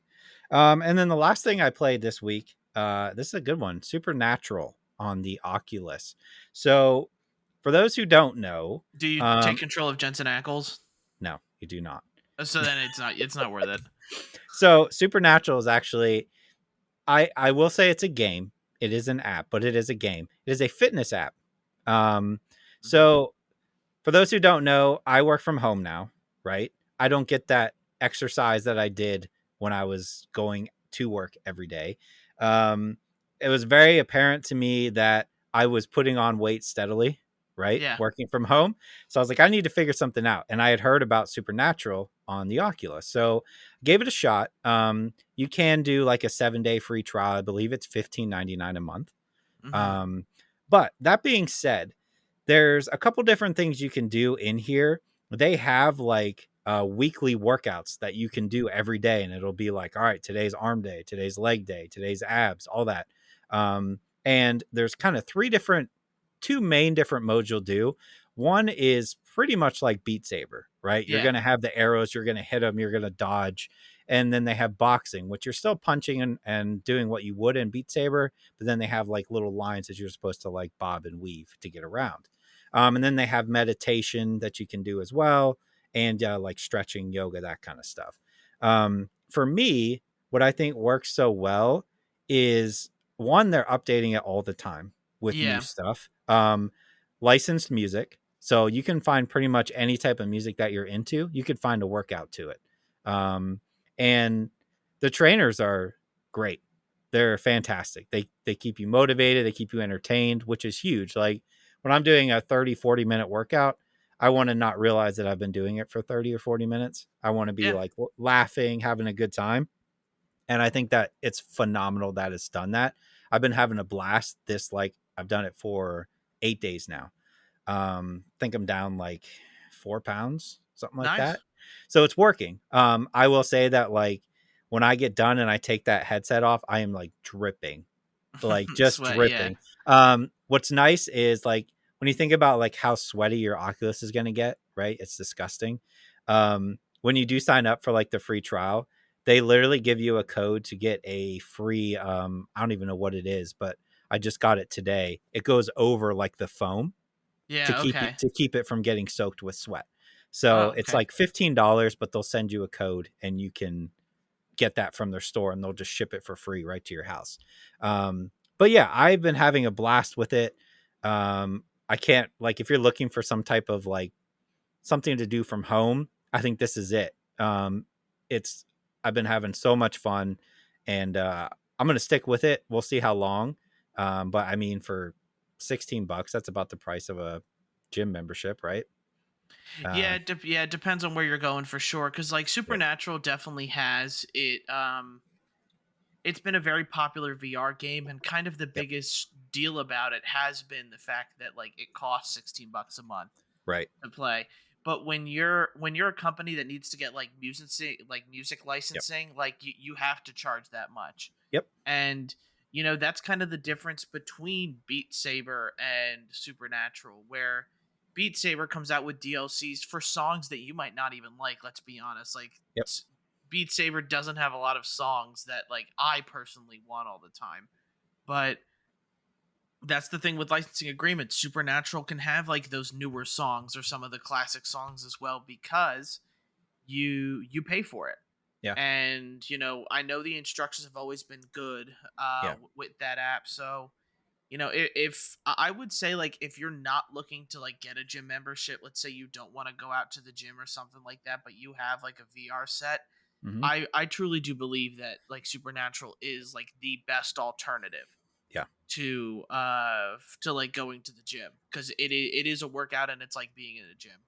Speaker 2: And then the last thing I played this week, this is a good one, Supernatural on the Oculus. So for those who don't know,
Speaker 1: Do you take control of Jensen Ackles?
Speaker 2: no, you do not.
Speaker 1: So then it's not worth it.
Speaker 2: So Supernatural is actually, I will say it's a game. It is an app, but it is a game. It is a fitness app. Um,
Speaker 1: Hmm.
Speaker 2: so for those who don't know, I work from home now, right? I don't get that exercise that I did when I was going to work every day. Um, it was very apparent to me that I was putting on weight steadily, right?
Speaker 1: Yeah,
Speaker 2: Working from home. So I was like, I need to figure something out. And I had heard about Supernatural on the Oculus. So gave it a shot. You can do like a 7-day free trial. I believe it's $15.99 a month.
Speaker 1: hmm,
Speaker 2: Um, but that being said, there's a couple different things you can do in here. They have like weekly workouts that you can do every day, and it'll be like, all right, today's arm day, today's leg day, today's abs, all that. And there's kind of two main different modes you'll do. One is pretty much like Beat Saber, right? You're
Speaker 1: yeah,
Speaker 2: going to have the arrows, you're going to hit them, you're going to dodge. And then they have boxing, which you're still punching and doing what you would in Beat Saber, but then they have like little lines that you're supposed to like bob and weave to get around. And then they have meditation that you can do as well, and like stretching, yoga, that kind of stuff. For me, what I think works so well is one, they're updating it all the time with new
Speaker 1: yeah,
Speaker 2: stuff. Licensed music. So you can find pretty much any type of music that you're into. You could find a workout to it. And the trainers are great. They're fantastic. They keep you motivated. They keep you entertained, which is huge. Like when I'm doing a 30, 40-minute workout, I want to not realize that I've been doing it for 30 or 40 minutes. I want to be
Speaker 1: yeah,
Speaker 2: like laughing, having a good time. And I think that it's phenomenal that it's done that. I've been having a blast this, like I've done it for 8 days now. Think I'm down like 4 pounds, something like
Speaker 1: nice.
Speaker 2: that. So it's working. I will say that like when I get done and I take that headset off, I am like dripping, like just
Speaker 1: Sweat, yeah,
Speaker 2: dripping. What's nice is like when you think about like how sweaty your Oculus is going to get, right? It's disgusting. When you do sign up for like the free trial, they literally give you a code to get a free, I don't even know what it is, but I just got it today. It goes over like the foam
Speaker 1: yeah. Okay.
Speaker 2: to keep it from getting soaked with sweat. So
Speaker 1: Oh,
Speaker 2: it's
Speaker 1: okay.
Speaker 2: like $15, but they'll send you a code and you can get that from their store and they'll just ship it for free right to your house. But yeah, I've been having a blast with it. I can't, like, if you're looking for some type of like something to do from home, I think this is it. It's, I've been having so much fun, and I'm going to stick with it. We'll see how long. But I mean, for $16, that's about the price of a gym membership, right?
Speaker 1: Yeah,
Speaker 2: Uh,
Speaker 1: yeah, it depends on where you're going for sure. Because like
Speaker 2: yep.
Speaker 1: Supernatural definitely has it. It's been a very popular VR game, and kind of the
Speaker 2: Yep.
Speaker 1: biggest deal about it has been the fact that like it costs $16 a month
Speaker 2: Right.
Speaker 1: to play. But when you're a company that needs to get like music
Speaker 2: Yep.
Speaker 1: licensing, like you have to charge that much.
Speaker 2: Yep.
Speaker 1: And that's kind of the difference between Beat Saber and Supernatural, where Beat Saber comes out with DLCs for songs that you might not even like. Let's be honest. Like
Speaker 2: Yep.
Speaker 1: Beat Saber doesn't have a lot of songs that like I personally want all the time. But that's the thing with licensing agreements. Supernatural can have like those newer songs or some of the classic songs as well because you pay for it.
Speaker 2: Yeah.
Speaker 1: And I know the instructions have always been good
Speaker 2: Yeah.
Speaker 1: with that app. So if I would say, like, if you're not looking to like get a gym membership, let's say you don't want to go out to the gym or something like that, but you have like a VR set,
Speaker 2: Hmm.
Speaker 1: I truly do believe that like Supernatural is like the best alternative
Speaker 2: Yeah.
Speaker 1: to like going to the gym, because it is a workout and it's like being in a gym.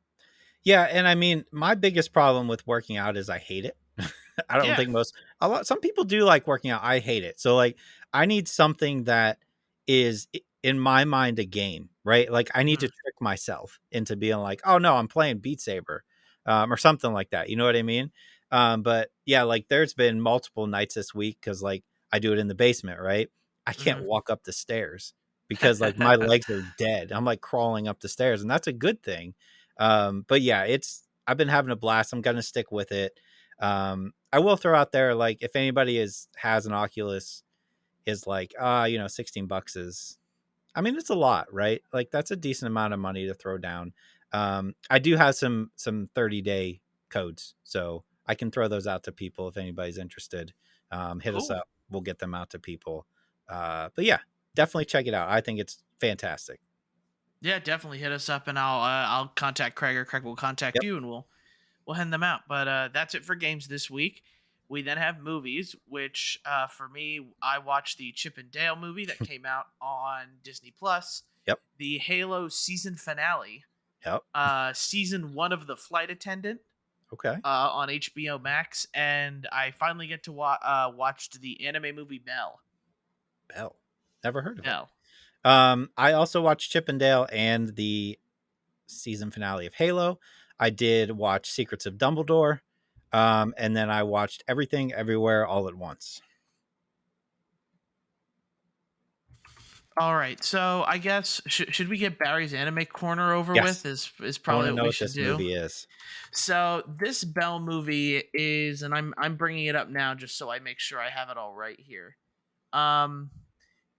Speaker 2: Yeah, and I mean, my biggest problem with working out is I hate it. I don't
Speaker 1: Yeah.
Speaker 2: think some people do like working out. I hate it. So like I need something that is in my mind a game, right? Like I need to
Speaker 1: Mhm.
Speaker 2: trick myself into being like, "Oh no, I'm playing Beat Saber." Or something like that. You know what I mean? But yeah, like there's been multiple nights this week cuz like I do it in the basement, right? I can't
Speaker 1: Mhm.
Speaker 2: walk up the stairs because like my legs are dead. I'm like crawling up the stairs and that's a good thing. But yeah, I've been having a blast. I'm gonna stick with it. I will throw out there, like, if anybody has an Oculus, is like, $16 is, I mean, it's a lot, right? Like that's a decent amount of money to throw down. I do have some 30-day codes, so I can throw those out to people if anybody's interested. Hit us
Speaker 1: Cool.
Speaker 2: up. We'll get them out to people. But yeah, definitely check it out. I think it's fantastic.
Speaker 1: Yeah, definitely hit us up, and I'll contact Craig, or Craig will contact
Speaker 2: Yep.
Speaker 1: you, and we'll hand them out. But that's it for games this week. We then have movies, which for me, I watched the Chip and Dale movie that came out on Disney Plus,
Speaker 2: Yep.
Speaker 1: the Halo season finale,
Speaker 2: Yep.
Speaker 1: season 1 of The Flight Attendant
Speaker 2: Okay.
Speaker 1: on HBO Max, and I finally get to watched the anime movie Belle.
Speaker 2: Bell. Never heard of it.
Speaker 1: Belle.
Speaker 2: I also watched Chip and Dale and the season finale of Halo. I did watch Secrets of Dumbledore. And then I watched Everything Everywhere All at Once.
Speaker 1: All right, so I guess should we get Barry's anime corner over with?
Speaker 2: Yes.
Speaker 1: Is
Speaker 2: I want
Speaker 1: probably
Speaker 2: to
Speaker 1: what
Speaker 2: know
Speaker 1: we
Speaker 2: what
Speaker 1: should
Speaker 2: this
Speaker 1: do.
Speaker 2: movie is.
Speaker 1: So this Bell movie is, and I'm bringing it up now just so I make sure I have it all right here. Um,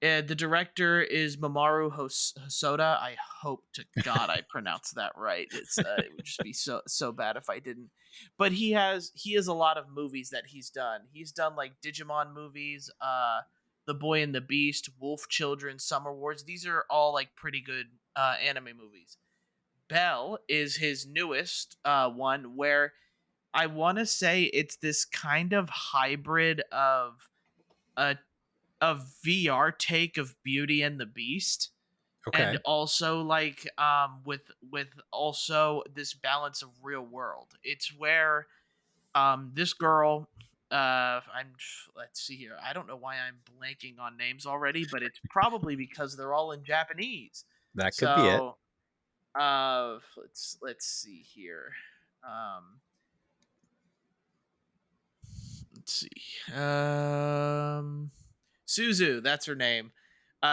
Speaker 1: the director is Mamoru Hosoda. I hope to God I pronounced that right. It would just be so bad if I didn't. But he has a lot of movies that he's done. He's done like Digimon movies, The Boy and the Beast, Wolf Children, Summer Wars. These are all like pretty good anime movies. Bell is his newest one, where I want to say it's this kind of hybrid of a VR take of Beauty and the Beast, and
Speaker 2: Okay.
Speaker 1: also like with also this balance of real world. It's where this girl I'm let's see here. I don't know why I'm blanking on names already, but it's probably because they're all in Japanese.
Speaker 2: That could be it.
Speaker 1: So let's see here. Um let's see. Suzu, that's her name.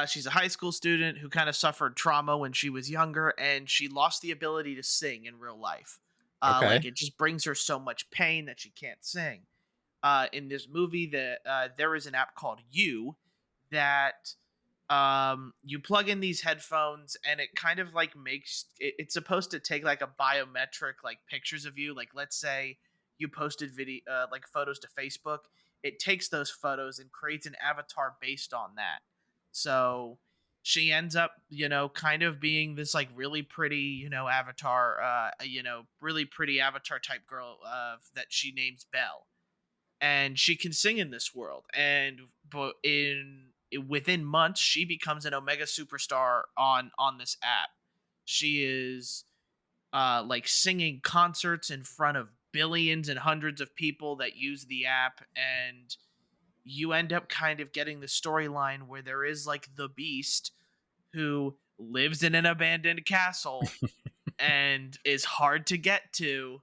Speaker 1: She's a high school student who kind of suffered trauma when she was younger, and she lost the ability to sing in real life.
Speaker 2: Okay.
Speaker 1: Like it just brings her so much pain that she can't sing. In this movie, there is an app called You that you plug in these headphones, and it kind of like it's supposed to take like a biometric like pictures of you. Like let's say you posted video like photos to Facebook, it takes those photos and creates an avatar based on that. So she ends up kind of being this like really pretty avatar, really pretty avatar type girl that she names Belle, and she can sing in this world. And but within months she becomes an omega superstar on this app. She is like singing concerts in front of billions and hundreds of people that use the app, and you end up kind of getting the storyline where there is like the Beast who lives in an abandoned castle and is hard to get to.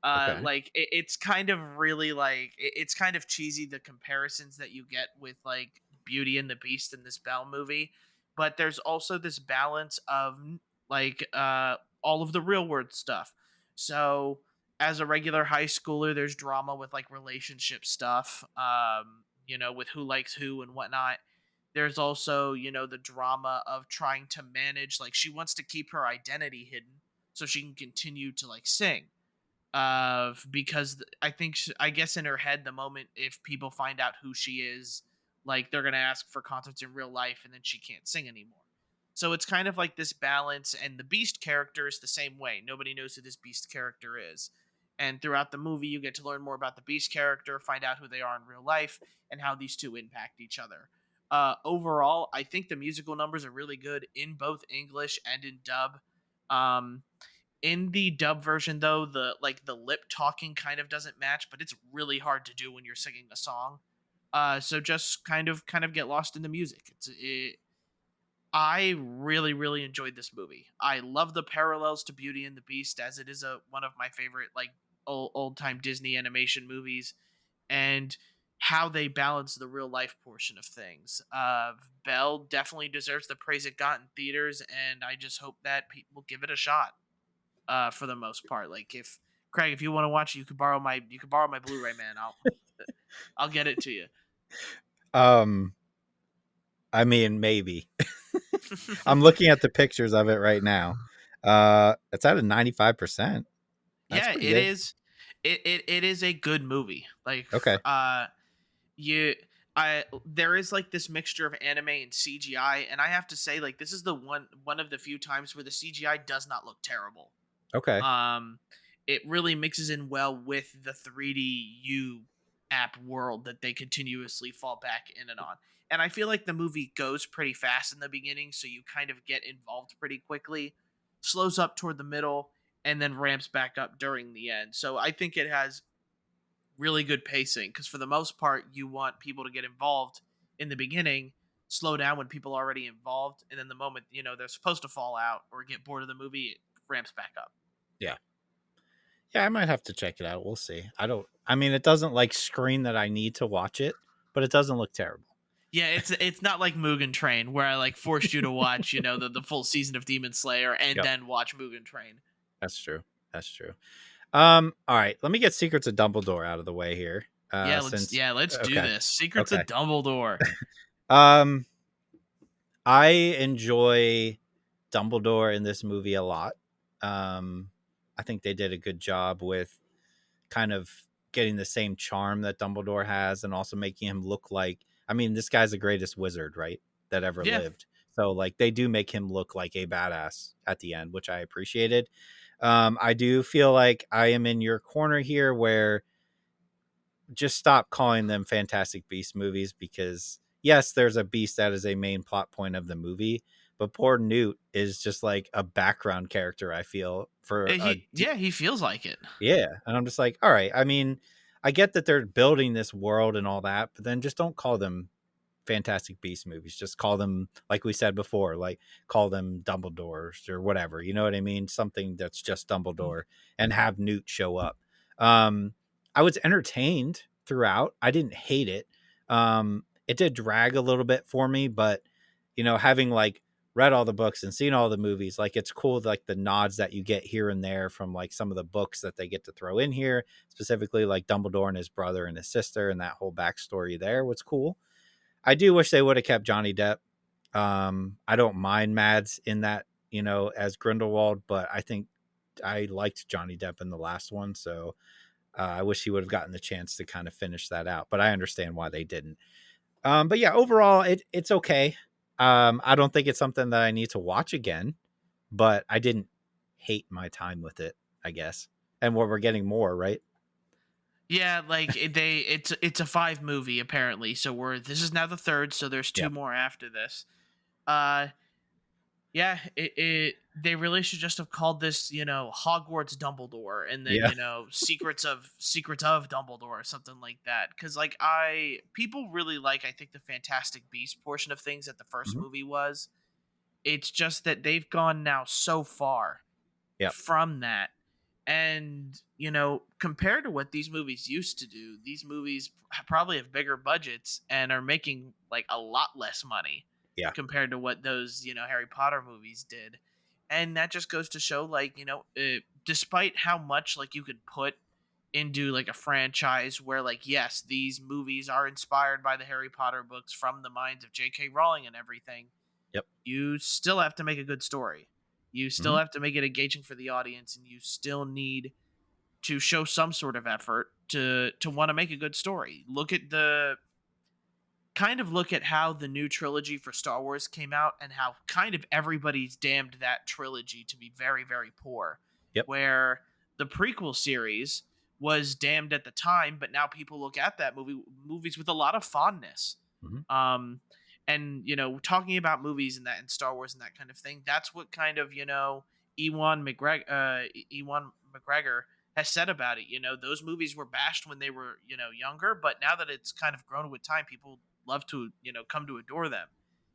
Speaker 2: Okay.
Speaker 1: Like it's kind of really like it's kind of cheesy, the comparisons that you get with like Beauty and the Beast in this Belle movie, but there's also this balance of like all of the real world stuff. So as a regular high schooler, there's drama with like relationship stuff, with who likes who and whatnot. There's also, the drama of trying to manage, like, she wants to keep her identity hidden so she can continue to like sing. Because I guess in her head, the moment if people find out who she is, like, they're gonna ask for concerts in real life, and then she can't sing anymore. So it's kind of like this balance, and the Beast character is the same way. Nobody knows who this Beast character is. And throughout the movie, you get to learn more about the Beast character, find out who they are in real life, and how these two impact each other. Overall, I think the musical numbers are really good in both English and in dub. Um, in the dub version, though, the lip talking kind of doesn't match, but it's really hard to do when you're singing a song. So just kind of get lost in the music. I really, really enjoyed this movie. I love the parallels to Beauty and the Beast, as it is one of my favorite, like, old time Disney animation movies, and how they balance the real life portion of things. Belle definitely deserves the praise it got in theaters, and I just hope that people give it a shot. For the most part, like, if Craig, if you want to watch it, you can borrow my Blu-ray, man. I'll get it to you.
Speaker 2: Um, I mean, maybe. I'm looking at the pictures of it right now. It's at a 95%. That's
Speaker 1: Yeah,
Speaker 2: pretty
Speaker 1: it
Speaker 2: good.
Speaker 1: is. It is a good movie. Like,
Speaker 2: Okay.
Speaker 1: you I there is like this mixture of anime and CGI, and I have to say, like, this is the one of the few times where the CGI does not look terrible.
Speaker 2: Okay.
Speaker 1: um it really mixes in well with the 3D app world that they continuously fall back in and on. And I feel like the movie goes pretty fast in the beginning, so you kind of get involved pretty quickly, slows up toward the middle, and then ramps back up during the end. So I think it has really good pacing, because for the most part you want people to get involved in the beginning, slow down when people are already involved, and then the moment they're supposed to fall out or get bored of the movie, it ramps back up.
Speaker 2: Yeah. Yeah, I might have to check it out. We'll see. I mean, it doesn't like scream that I need to watch it, but it doesn't look terrible.
Speaker 1: Yeah, it's not like Mugen Train, where I like forced you to watch, the full season of Demon Slayer and
Speaker 2: Yep.
Speaker 1: then watch Mugen Train.
Speaker 2: That's true. That's true. All right. Let me get Secrets of Dumbledore out of the way here.
Speaker 1: Yeah,
Speaker 2: Since
Speaker 1: let's do
Speaker 2: okay.
Speaker 1: this. Secrets of
Speaker 2: Okay.
Speaker 1: Dumbledore.
Speaker 2: Um, I enjoy Dumbledore in this movie a lot. I think they did a good job with kind of getting the same charm that Dumbledore has, and also making him look like, I mean, this guy's the greatest wizard, right, that ever
Speaker 1: Yeah.
Speaker 2: lived. So like they do make him look like a badass at the end, which I appreciated. I do feel like I am in your corner here, where just stop calling them Fantastic Beast movies, because yes, there's a beast that is a main plot point of the movie, but poor Newt is just like a background character, I feel, for
Speaker 1: He feels like it.
Speaker 2: yeah. And I'm just like, all right, I mean, I get that they're building this world and all that, but then just don't call them Fantastic Beast movies. Just call them, like we said before, like call them Dumbledores or whatever. You know what I mean? Something that's just Dumbledore, and have Newt show up. I was entertained throughout. I didn't hate it. It did drag a little bit for me, but having like read all the books and seen all the movies, like it's cool, like the nods that you get here and there from like some of the books that they get to throw in here, specifically like Dumbledore and his brother and his sister, and that whole backstory there was cool. I do wish they would have kept Johnny Depp. I don't mind Mads in that, as Grindelwald, but I think I liked Johnny Depp in the last one, so I wish he would have gotten the chance to kind of finish that out. But I understand why they didn't. But yeah, overall, it's okay. I don't think it's something that I need to watch again, but I didn't hate my time with it, I guess. And we're getting more, right?
Speaker 1: Yeah, like, it's a 5 movie apparently. So this is now the third, so there's 2
Speaker 2: Yep.
Speaker 1: more after this. Uh yeah, they really should just have called this, Hogwarts Dumbledore, and then,
Speaker 2: Yeah.
Speaker 1: Secrets of Dumbledore, or something like that. Cuz like, people really like, I think, the Fantastic Beast portion of things that the first
Speaker 2: Mhm.
Speaker 1: movie was. It's just that they've gone now so far
Speaker 2: Yep.
Speaker 1: from that. And, compared to what these movies used to do, these movies probably have bigger budgets and are making like a lot less money
Speaker 2: Yeah.
Speaker 1: compared to what those, Harry Potter movies did. And that just goes to show, like, despite how much like you could put into like a franchise where, like, yes, these movies are inspired by the Harry Potter books from the minds of J.K. Rowling and everything,
Speaker 2: Yep.
Speaker 1: you still have to make a good story. You still
Speaker 2: Hmm.
Speaker 1: have to make it engaging for the audience, and you still need to show some sort of effort to want to make a good story. Look at how the new trilogy for Star Wars came out, and how kind of everybody's damned that trilogy to be very, very poor.
Speaker 2: Yep.
Speaker 1: Where the prequel series was damned at the time, but now people look at that movies with a lot of fondness.
Speaker 2: Hmm.
Speaker 1: Um, and talking about movies and that and Star Wars and that kind of thing, that's what kind of Ewan McGregor has said about it. Those movies were bashed when they were younger, but now that it's kind of grown with time, people love to come to adore them.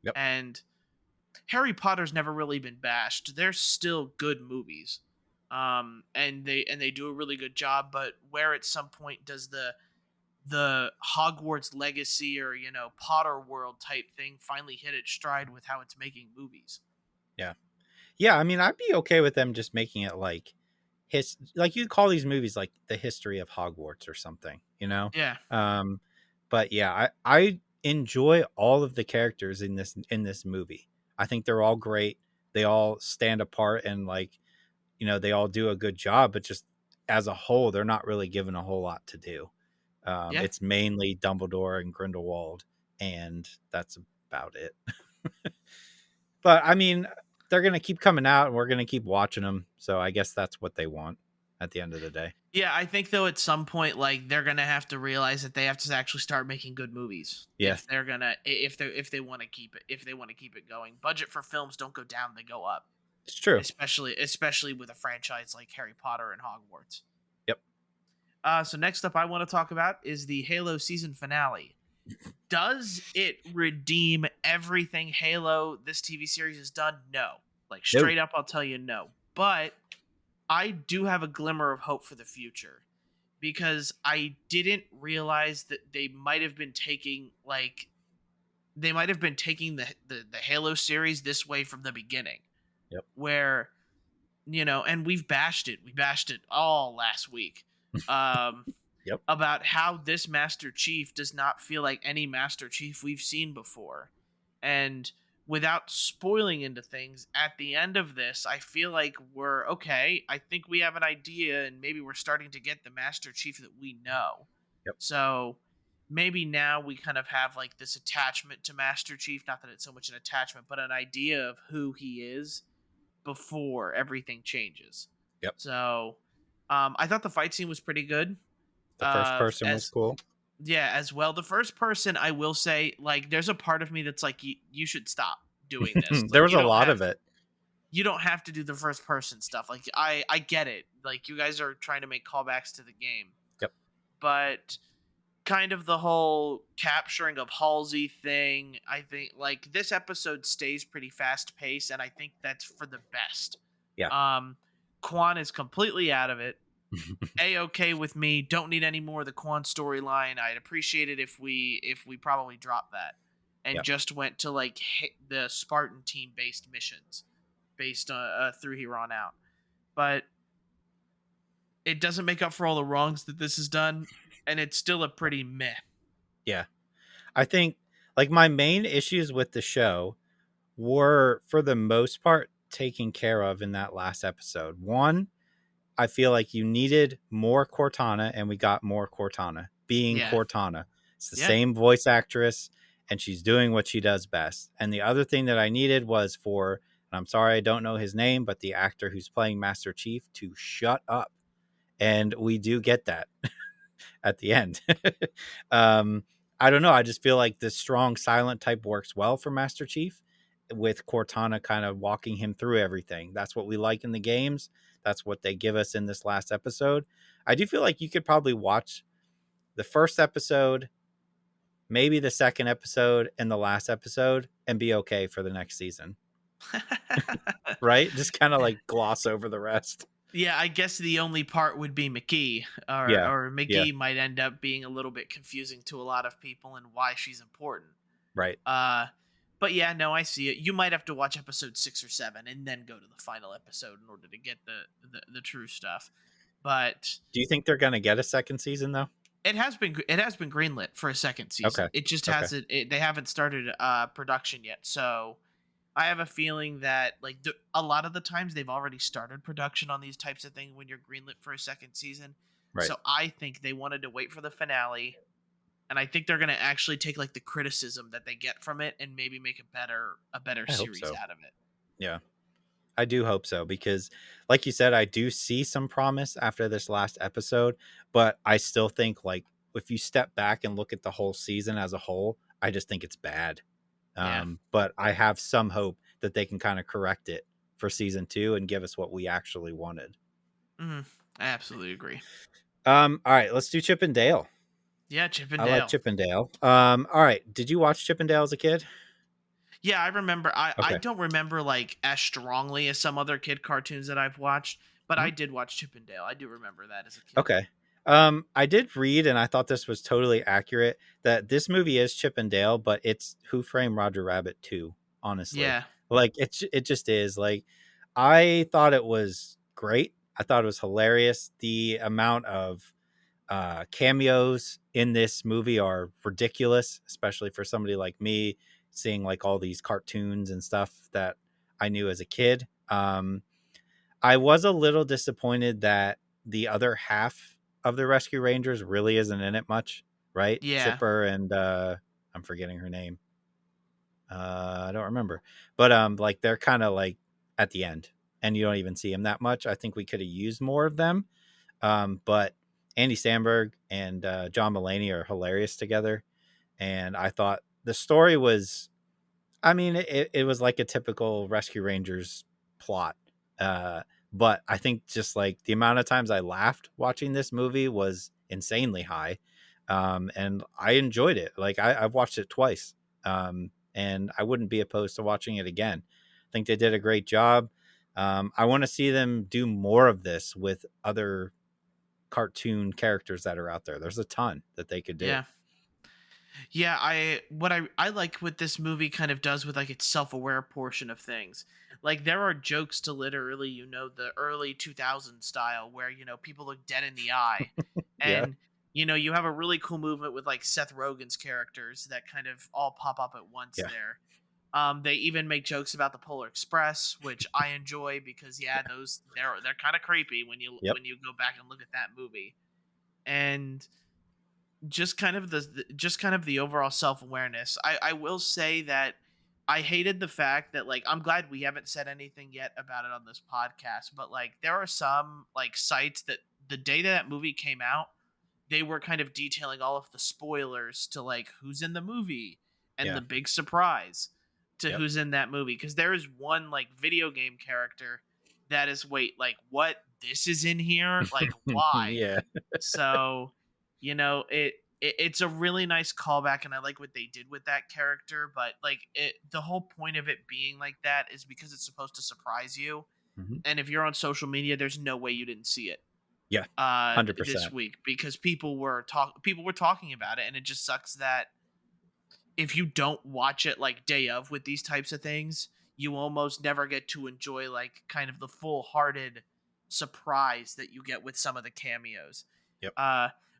Speaker 2: Yep.
Speaker 1: And Harry Potter's never really been bashed. They're still good movies. And they do a really good job, but where at some point does the Hogwarts legacy or Potter world type thing finally hit its stride with how it's making movies?
Speaker 2: Yeah. Yeah, I mean, I'd be okay with them just making it like like you'd call these movies like the history of Hogwarts or something, you know?
Speaker 1: Yeah.
Speaker 2: Um, but yeah, I enjoy all of the characters in this movie. I think they're all great. They all stand apart and like, they all do a good job, but just as a whole, they're not really given a whole lot to do.
Speaker 1: Yeah.
Speaker 2: It's mainly Dumbledore and Grindelwald, and that's about it. But I mean, they're gonna keep coming out, and we're gonna keep watching them. So I guess that's what they want at the end of the day.
Speaker 1: Yeah, I think though at some point, like, they're gonna have to realize that they have to actually start making good movies
Speaker 2: Yeah,
Speaker 1: if they want to keep it going. Budget for films don't go down; they go up,
Speaker 2: it's true.
Speaker 1: especially with a franchise like Harry Potter and Hogwarts.
Speaker 2: Yep.
Speaker 1: So next up, I want to talk about is the Halo season finale. Does it redeem everything Halo this TV series has done? No. Like,
Speaker 2: No.
Speaker 1: straight up, I'll tell you no. But I do have a glimmer of hope for the future, because I didn't realize that they might have been taking the Halo series this way from the beginning.
Speaker 2: Yep.
Speaker 1: Where, and we bashed it all last week.
Speaker 2: Yep.
Speaker 1: About how this Master Chief does not feel like any Master Chief we've seen before. And without spoiling into things, at the end of this, I feel like we're okay. I think we have an idea, and maybe we're starting to get the Master Chief that we know.
Speaker 2: Yep.
Speaker 1: So maybe now we kind of have like this attachment to Master Chief. Not that it's so much an attachment, but an idea of who he is before everything changes.
Speaker 2: Yep.
Speaker 1: So I thought the fight scene was pretty good.
Speaker 2: The first person was cool.
Speaker 1: Yeah, as well. The first person, I will say, like, there's a part of me that's like, you should stop doing this. Like,
Speaker 2: There was a lot of it.
Speaker 1: You don't have to do the first person stuff. Like, I get it. Like, you guys are trying to make callbacks to the game.
Speaker 2: Yep.
Speaker 1: But kind of the whole capturing of Halsey thing, I think, like, this episode stays pretty fast paced, and I think that's for the best.
Speaker 2: Yeah.
Speaker 1: Quan is completely out of it. A-okay with me. Don't need any more of the Quan storyline. I'd appreciate it if we probably dropped that and just went to like the Spartan team based missions based through here on out. But it doesn't make up for all the wrongs that this has done, and it's still a pretty meh.
Speaker 2: Yeah. I think like my main issues with the show were for the most part taken care of in that last episode. One, I feel like you needed more Cortana, and we got more Cortana being Cortana. It's the same voice actress, and she's doing what she does best. And the other thing that I needed was and I'm sorry I don't know his name, but the actor who's playing Master Chief to shut up. And we do get that at the end. I don't know. I just feel like the strong silent type works well for Master Chief, with Cortana kind of walking him through everything. That's what we like in the games. That's what they give us in this last episode. I do feel like you could probably watch the first episode, maybe the second episode, and the last episode, and be okay for the next season. Right? Just kind of like gloss over the rest.
Speaker 1: Yeah, I guess the only part would be McGee, or McGee might end up being a little bit confusing to a lot of people and why she's important.
Speaker 2: Right.
Speaker 1: But yeah, no, I see it. You might have to watch episode 6 or 7 and then go to the final episode in order to get the true stuff. But
Speaker 2: Do you think they're gonna get a second season though?
Speaker 1: it has been greenlit for a second season.
Speaker 2: Okay.
Speaker 1: It just
Speaker 2: Okay.
Speaker 1: hasn't. They haven't started production yet. So I have a feeling that like a lot of the times they've already started production on these types of things when you're greenlit for a second season.
Speaker 2: Right.
Speaker 1: So I think they wanted to wait for the finale, and I think they're going to actually take like the criticism that they get from it and maybe make a better
Speaker 2: I hope
Speaker 1: series
Speaker 2: so.
Speaker 1: out of it.
Speaker 2: Yeah. I do hope so because, like you said, I do see some promise after this last episode, but I still think like if you step back and look at the whole season as a whole, I just think it's bad.
Speaker 1: Yeah.
Speaker 2: But I have some hope that they can kind of correct it for season 2 and give us what we actually wanted.
Speaker 1: Hmm. I absolutely agree.
Speaker 2: All right, let's do Chip and Dale.
Speaker 1: Yeah, Chip and
Speaker 2: I like
Speaker 1: Dale.
Speaker 2: Chip and Dale. All right, did you watch Chip and Dale as a kid?
Speaker 1: Yeah, I remember. I
Speaker 2: Okay.
Speaker 1: don't remember like as strongly as some other kid cartoons that I've watched, but
Speaker 2: Mhm.
Speaker 1: I did watch Chip and Dale. I do remember that as a kid.
Speaker 2: Okay. I did read, and I thought this was totally accurate, that this movie is Chip and Dale, but it's Who Framed Roger Rabbit 2, honestly.
Speaker 1: Yeah.
Speaker 2: Like it just is. Like I thought it was great. I thought it was hilarious. The amount of cameos in this movie are ridiculous, especially for somebody like me seeing like all these cartoons and stuff that I knew as a kid. I was a little disappointed that the other half of the Rescue Rangers really isn't in it much, right?
Speaker 1: Yeah.
Speaker 2: Chipper and I'm forgetting her name. I don't remember. But like they're kind of like at the end and you don't even see them that much. I think we could have used more of them. But Andy Samberg and John Mulaney are hilarious together. And I thought the story was, I mean, it was like a typical Rescue Rangers plot. But I think just like the amount of times I laughed watching this movie was insanely high. And I enjoyed it. Like I've watched it twice. And I wouldn't be opposed to watching it again. I think they did a great job. I want to see them do more of this with other cartoon characters that are out there. There's a ton that they could do.
Speaker 1: Yeah. Yeah, I like what this movie kind of does with like its self-aware portion of things. Like there are jokes to literally, the early 2000s style where, people look dead in the eye.
Speaker 2: Yeah.
Speaker 1: And you have a really cool movement with like Seth Rogen's characters that kind of all pop up at once
Speaker 2: Yeah.
Speaker 1: there. They even make jokes about the Polar Express, which I enjoy because those they're kind of creepy when you
Speaker 2: Yep.
Speaker 1: when you go back and look at that movie. And just kind of the overall self-awareness. I will say that I hated the fact that like I'm glad we haven't said anything yet about it on this podcast, but like there are some like sites that the day that movie came out, they were kind of detailing all of the spoilers to like who's in the movie and
Speaker 2: Yeah.
Speaker 1: the big surprise to
Speaker 2: Yep.
Speaker 1: who's in that movie, because there is one like video game character that is, wait, like what, this is in here, like why?
Speaker 2: Yeah.
Speaker 1: So, it's a really nice callback, and I like what they did with that character. But like the whole point of it being like that is because it's supposed to surprise you.
Speaker 2: Mhm.
Speaker 1: And if you're on social media, there's no way you didn't see it.
Speaker 2: Yeah.
Speaker 1: This
Speaker 2: 100%.
Speaker 1: week, because people were talking about it, and it just sucks that if you don't watch it like day of with these types of things, you almost never get to enjoy like kind of the full-hearted surprise that you get with some of the cameos.
Speaker 2: Yep.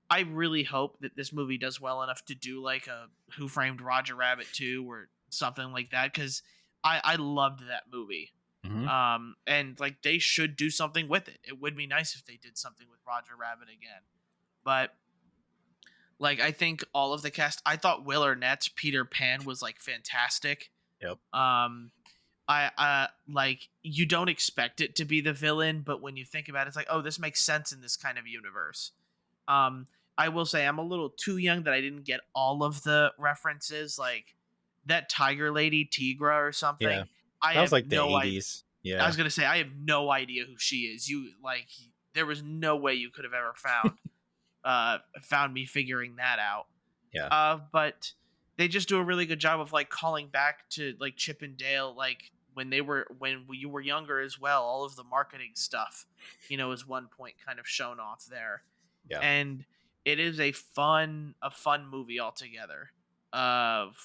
Speaker 1: I really hope that this movie does well enough to do like a Who Framed Roger Rabbit 2 or something like that, because I loved that movie.
Speaker 2: Mhm.
Speaker 1: And like they should do something with it. It would be nice if they did something with Roger Rabbit again. But like I think all of the cast, I thought Will Arnett's Peter Pan was like fantastic.
Speaker 2: Yep.
Speaker 1: I like, you don't expect it to be the villain, but when you think about it, it's like, oh, this makes sense in this kind of universe. I will say I'm a little too young that I didn't get all of the references, like that tiger lady Tigra or something.
Speaker 2: Yeah.
Speaker 1: I
Speaker 2: That was
Speaker 1: have
Speaker 2: like the
Speaker 1: no idea.
Speaker 2: 80s.
Speaker 1: I
Speaker 2: Yeah.
Speaker 1: was gonna say I have no idea who she is. There was no way you could have ever found me figuring that out.
Speaker 2: Yeah.
Speaker 1: But they just do a really good job of like calling back to like Chip and Dale, like when you were younger as well. All of the marketing stuff, is one point kind of shown off there.
Speaker 2: Yeah.
Speaker 1: And it is a fun movie altogether.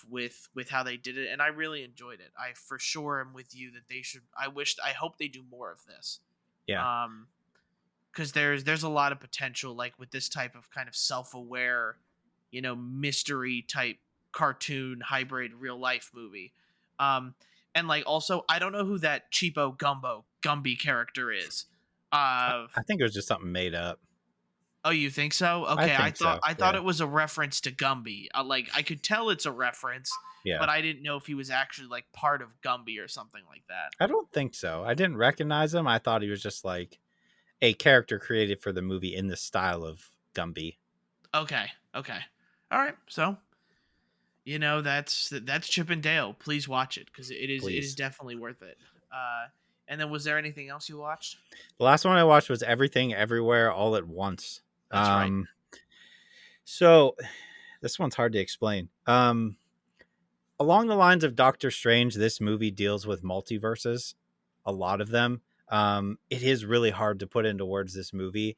Speaker 1: with how they did it, and I really enjoyed it. I for sure am with you that they should. I hope they do more of this.
Speaker 2: Yeah.
Speaker 1: Um, because there's a lot of potential, like with this type of kind of self-aware, mystery type cartoon hybrid real life movie. Um, and like also, I don't know who that cheapo Gumby character is. Uh,
Speaker 2: I think it was just something made up.
Speaker 1: oh, you think so?
Speaker 2: I
Speaker 1: Okay, I
Speaker 2: think
Speaker 1: thought
Speaker 2: so.
Speaker 1: I thought
Speaker 2: Yeah.
Speaker 1: it was a reference to Gumby. Like I could tell it's a reference,
Speaker 2: Yeah.
Speaker 1: but I didn't know if he was actually like part of Gumby or something like that.
Speaker 2: I don't think so. I didn't recognize him. I thought he was just like a character created for the movie in the style of Gumby.
Speaker 1: Okay, okay, all right. So that's Chip and Dale. Please watch it because it is
Speaker 2: Please.
Speaker 1: definitely worth it. And then was there anything else you watched?
Speaker 2: The last one I watched was Everything Everywhere All at Once.
Speaker 1: That's right.
Speaker 2: So this one's hard to explain. Along the lines of Doctor Strange, this movie deals with multiverses, a lot of them. It is really hard to put into words. This movie,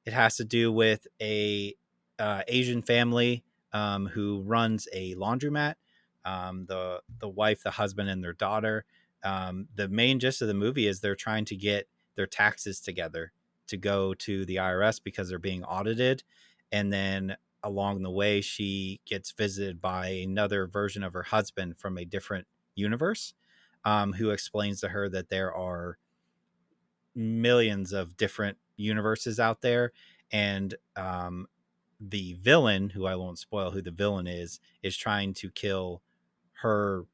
Speaker 2: it has to do with a Asian family who runs a laundromat. The wife, the husband, and their daughter. The main gist of the movie is they're trying to get their taxes together to go to the IRS because they're being audited, and then along the way she gets visited by another version of her husband from a different universe, who explains to her that there are millions of different universes out there, and the villain, who I won't spoil who the villain is trying to kill her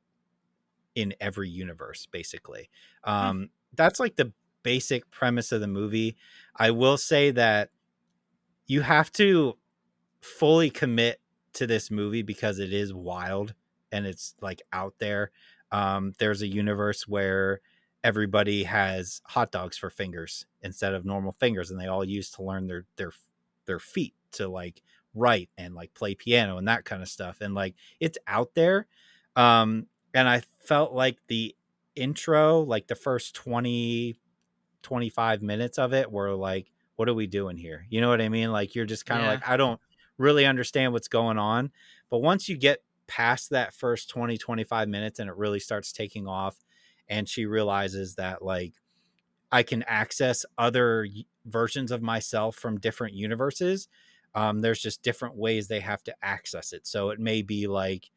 Speaker 2: in every universe, basically.
Speaker 1: Hmm.
Speaker 2: That's like the basic premise of the movie. I will say that you have to fully commit to this movie because it is wild and it's like out there. There's a universe where everybody has hot dogs for fingers instead of normal fingers, and they all used to learn their feet to like write and like play piano and that kind of stuff. And like it's out there. And I felt like the intro, like the first 20-25 minutes of it were like, what are we doing here? You know what I mean? Like you're just kind of
Speaker 1: Yeah.
Speaker 2: like, I don't really understand what's going on. But once you get past that first 20-25 minutes and it really starts taking off, and she realizes that like I can access other versions of myself from different universes. There's just different ways they have to access it. So it may be like,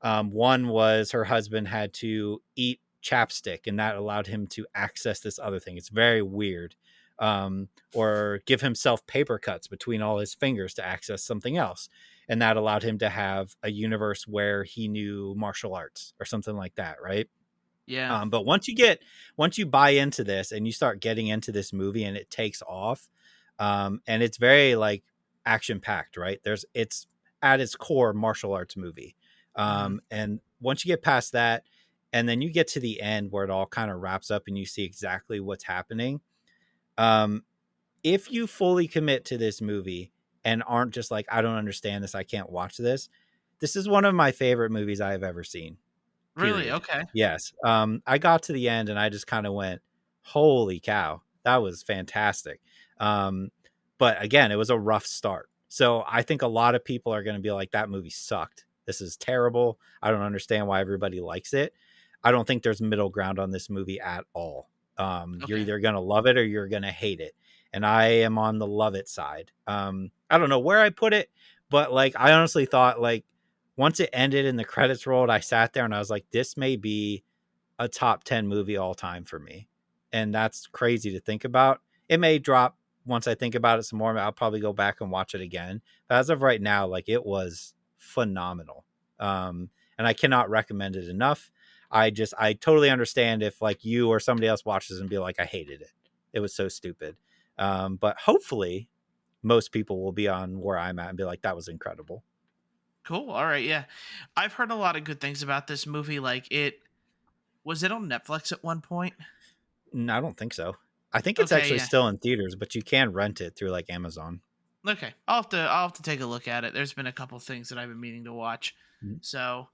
Speaker 2: one was her husband had to eat chapstick, and that allowed him to access this other thing. It's very weird. Or give himself paper cuts between all his fingers to access something else. And that allowed him to have a universe where he knew martial arts or something like that, right?
Speaker 1: Yeah.
Speaker 2: But once you buy into this and you start getting into this movie and it takes off, and it's very like action packed, right? It's at its core martial arts movie.
Speaker 1: Hmm.
Speaker 2: And once you get past that, and then you get to the end where it all kind of wraps up and you see exactly what's happening. Um, if you fully commit to this movie and aren't just like, I don't understand this, I can't watch this. This is one of my favorite movies I have ever seen.
Speaker 1: Really?
Speaker 2: Period.
Speaker 1: Okay.
Speaker 2: Yes. I got to the end and I just kind of went, holy cow, that was fantastic. Um, but again, it was a rough start. So I think a lot of people are going to be like, that movie sucked. This is terrible. I don't understand why everybody likes it. I don't think there's middle ground on this movie at all. You're
Speaker 1: Okay.
Speaker 2: either going to love it or you're going to hate it. And I am on the love it side. I don't know where I put it, but like, I honestly thought like, once it ended and the credits rolled, I sat there and I was like, this may be a top 10 movie all time for me. And that's crazy to think about. It may drop once I think about it some more. I'll probably go back and watch it again. But as of right now, like it was phenomenal. And I cannot recommend it enough. I totally understand if like you or somebody else watches and be like, I hated it. It was so stupid. But hopefully most people will be on where I'm at and be like, that was incredible.
Speaker 1: Cool. All right. Yeah, I've heard a lot of good things about this movie. Like it was it on Netflix at one point?
Speaker 2: I don't think so. I think it's
Speaker 1: Okay.
Speaker 2: actually
Speaker 1: Yeah.
Speaker 2: still in theaters, but you can rent it through like Amazon.
Speaker 1: Okay. I'll have to take a look at it. There's been a couple things that I've been meaning to watch.
Speaker 2: Mhm.
Speaker 1: So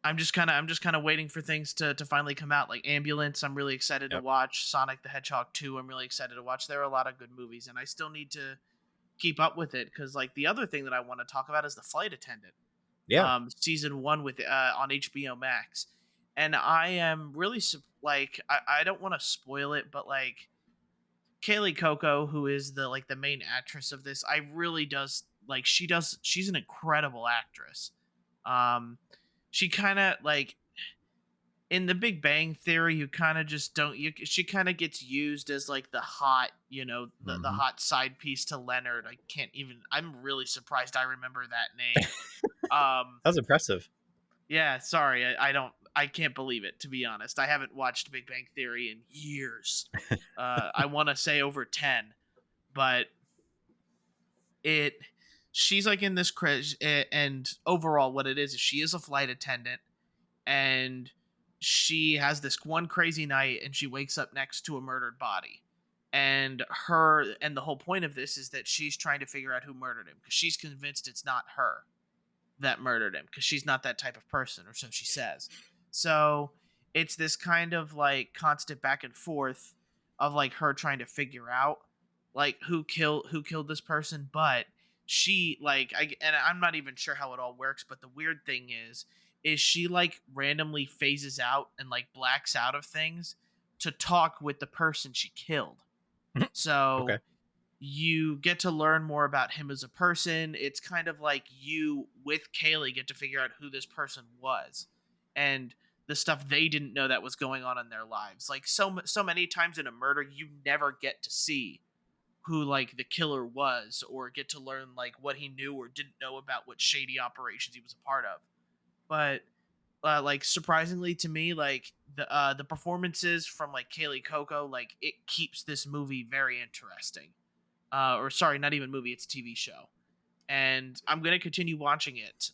Speaker 1: I'm just kind of waiting for things to finally come out. Like Ambulance, I'm really excited to
Speaker 2: Yep.
Speaker 1: watch. Sonic the Hedgehog 2, I'm really excited to watch. There are a lot of good movies, and I still need to keep up with it because like the other thing that I want to talk about is the flight attendant.
Speaker 2: Yeah.
Speaker 1: Season one with on HBO Max, and I am really like I don't want to spoil it, but like Kaylee Coco, who is the main actress of this, I really does like she's an incredible actress. Um, she kind of like in the Big Bang Theory, you kind of just don't you. She kind of gets used as like the hot, the
Speaker 2: Hmm.
Speaker 1: hot side piece to Leonard. I can't even. I'm really surprised I remember that name. Um,
Speaker 2: That was impressive.
Speaker 1: yeah, sorry, I don't. I can't believe it, to be honest. I haven't watched Big Bang Theory in years. I want to say over 10, but it she's like in this crash, and overall what it is she is a flight attendant, and she has this one crazy night and she wakes up next to a murdered body, and the whole point of this is that she's trying to figure out who murdered him because she's convinced it's not her that murdered him because she's not that type of person, or so she says. So it's this kind of like constant back and forth of like her trying to figure out like who killed this person, but she like and I'm not even sure how it all works, but the weird thing is she like randomly phases out and like blacks out of things to talk with the person she killed. So
Speaker 2: Okay.
Speaker 1: you get to learn more about him as a person. It's kind of like you with Kaylee get to figure out who this person was and the stuff they didn't know that was going on in their lives. Like so many times in a murder, you never get to see who like the killer was or get to learn like what he knew or didn't know about what shady operations he was a part of. But like surprisingly to me, like the performances from like Kaylee Coco, like it keeps this movie very interesting. Or sorry, not even movie, it's a TV show. And I'm gonna continue watching it.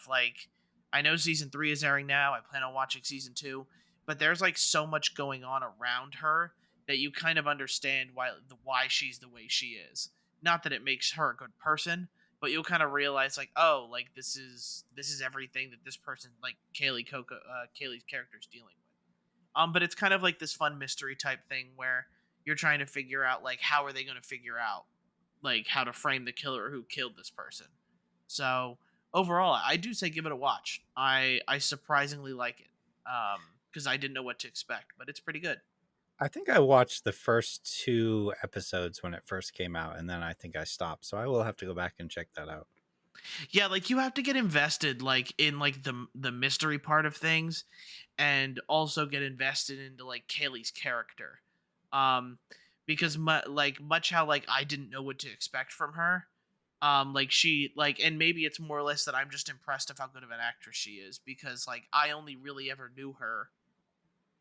Speaker 1: Like I know season 3 is airing now. I plan on watching season 2, but there's like so much going on around her that you kind of understand why she's the way she is. Not that it makes her a good person, but you'll kind of realize like, oh, like this is everything that this person like Kaylee's character is dealing with. But it's kind of like this fun mystery type thing where you're trying to figure out like how are they going to figure out like how to frame the killer who killed this person. So overall, I do say give it a watch. I surprisingly like it because I didn't know what to expect, but it's pretty good.
Speaker 2: I think I watched the first 2 episodes when it first came out, and then I think I stopped. So I will have to go back and check that out.
Speaker 1: Yeah, like you have to get invested like in like the mystery part of things, and also get invested into like Kaylee's character, um, because much how like I didn't know what to expect from her, like she like, and maybe it's more or less that I'm just impressed of how good of an actress she is because like I only really ever knew her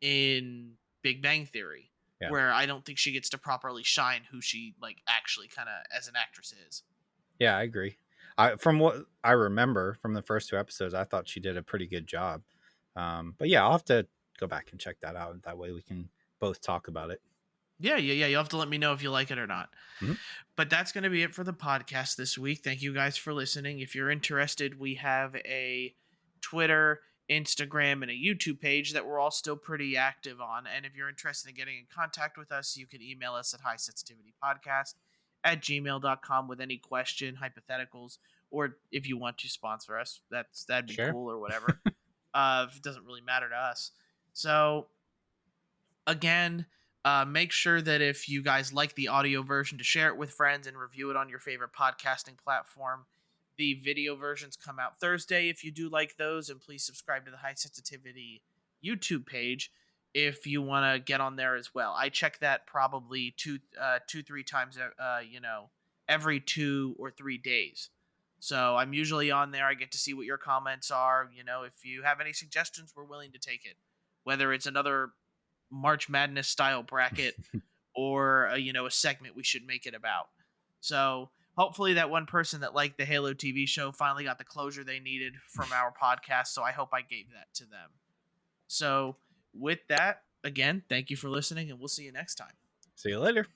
Speaker 1: in Big Bang Theory,
Speaker 2: Yeah.
Speaker 1: where I don't think she gets to properly shine who she like actually kind of as an actress is.
Speaker 2: Yeah, I agree. From what I remember from the first 2 episodes, I thought she did a pretty good job. But yeah, I'll have to go back and check that out. That way we can both talk about it.
Speaker 1: Yeah. You'll have to let me know if you like it or not.
Speaker 2: Mhm.
Speaker 1: But that's going to be it for the podcast this week. Thank you guys for listening. If you're interested, we have a Twitter, Instagram, and a YouTube page that we're all still pretty active on. And if you're interested in getting in contact with us, you can email us at highsensitivitypodcast@gmail.com with any question, hypotheticals, or if you want to sponsor us, that'd be
Speaker 2: Sure.
Speaker 1: cool or whatever. It doesn't really matter to us. So again, make sure that if you guys like the audio version to share it with friends and review it on your favorite podcasting platform. The video versions come out Thursday if you do like those, and please subscribe to the High Sensitivity YouTube page if you want to get on there as well. I check that probably two, 3 times, every 2 or 3 days. So I'm usually on there. I get to see what your comments are. If you have any suggestions, we're willing to take it. Whether it's another March Madness style bracket or a segment we should make it about. So hopefully that one person that liked the Halo TV show finally got the closure they needed from our podcast. So I hope I gave that to them. So with that, again, thank you for listening, and we'll see you next time.
Speaker 2: See you later.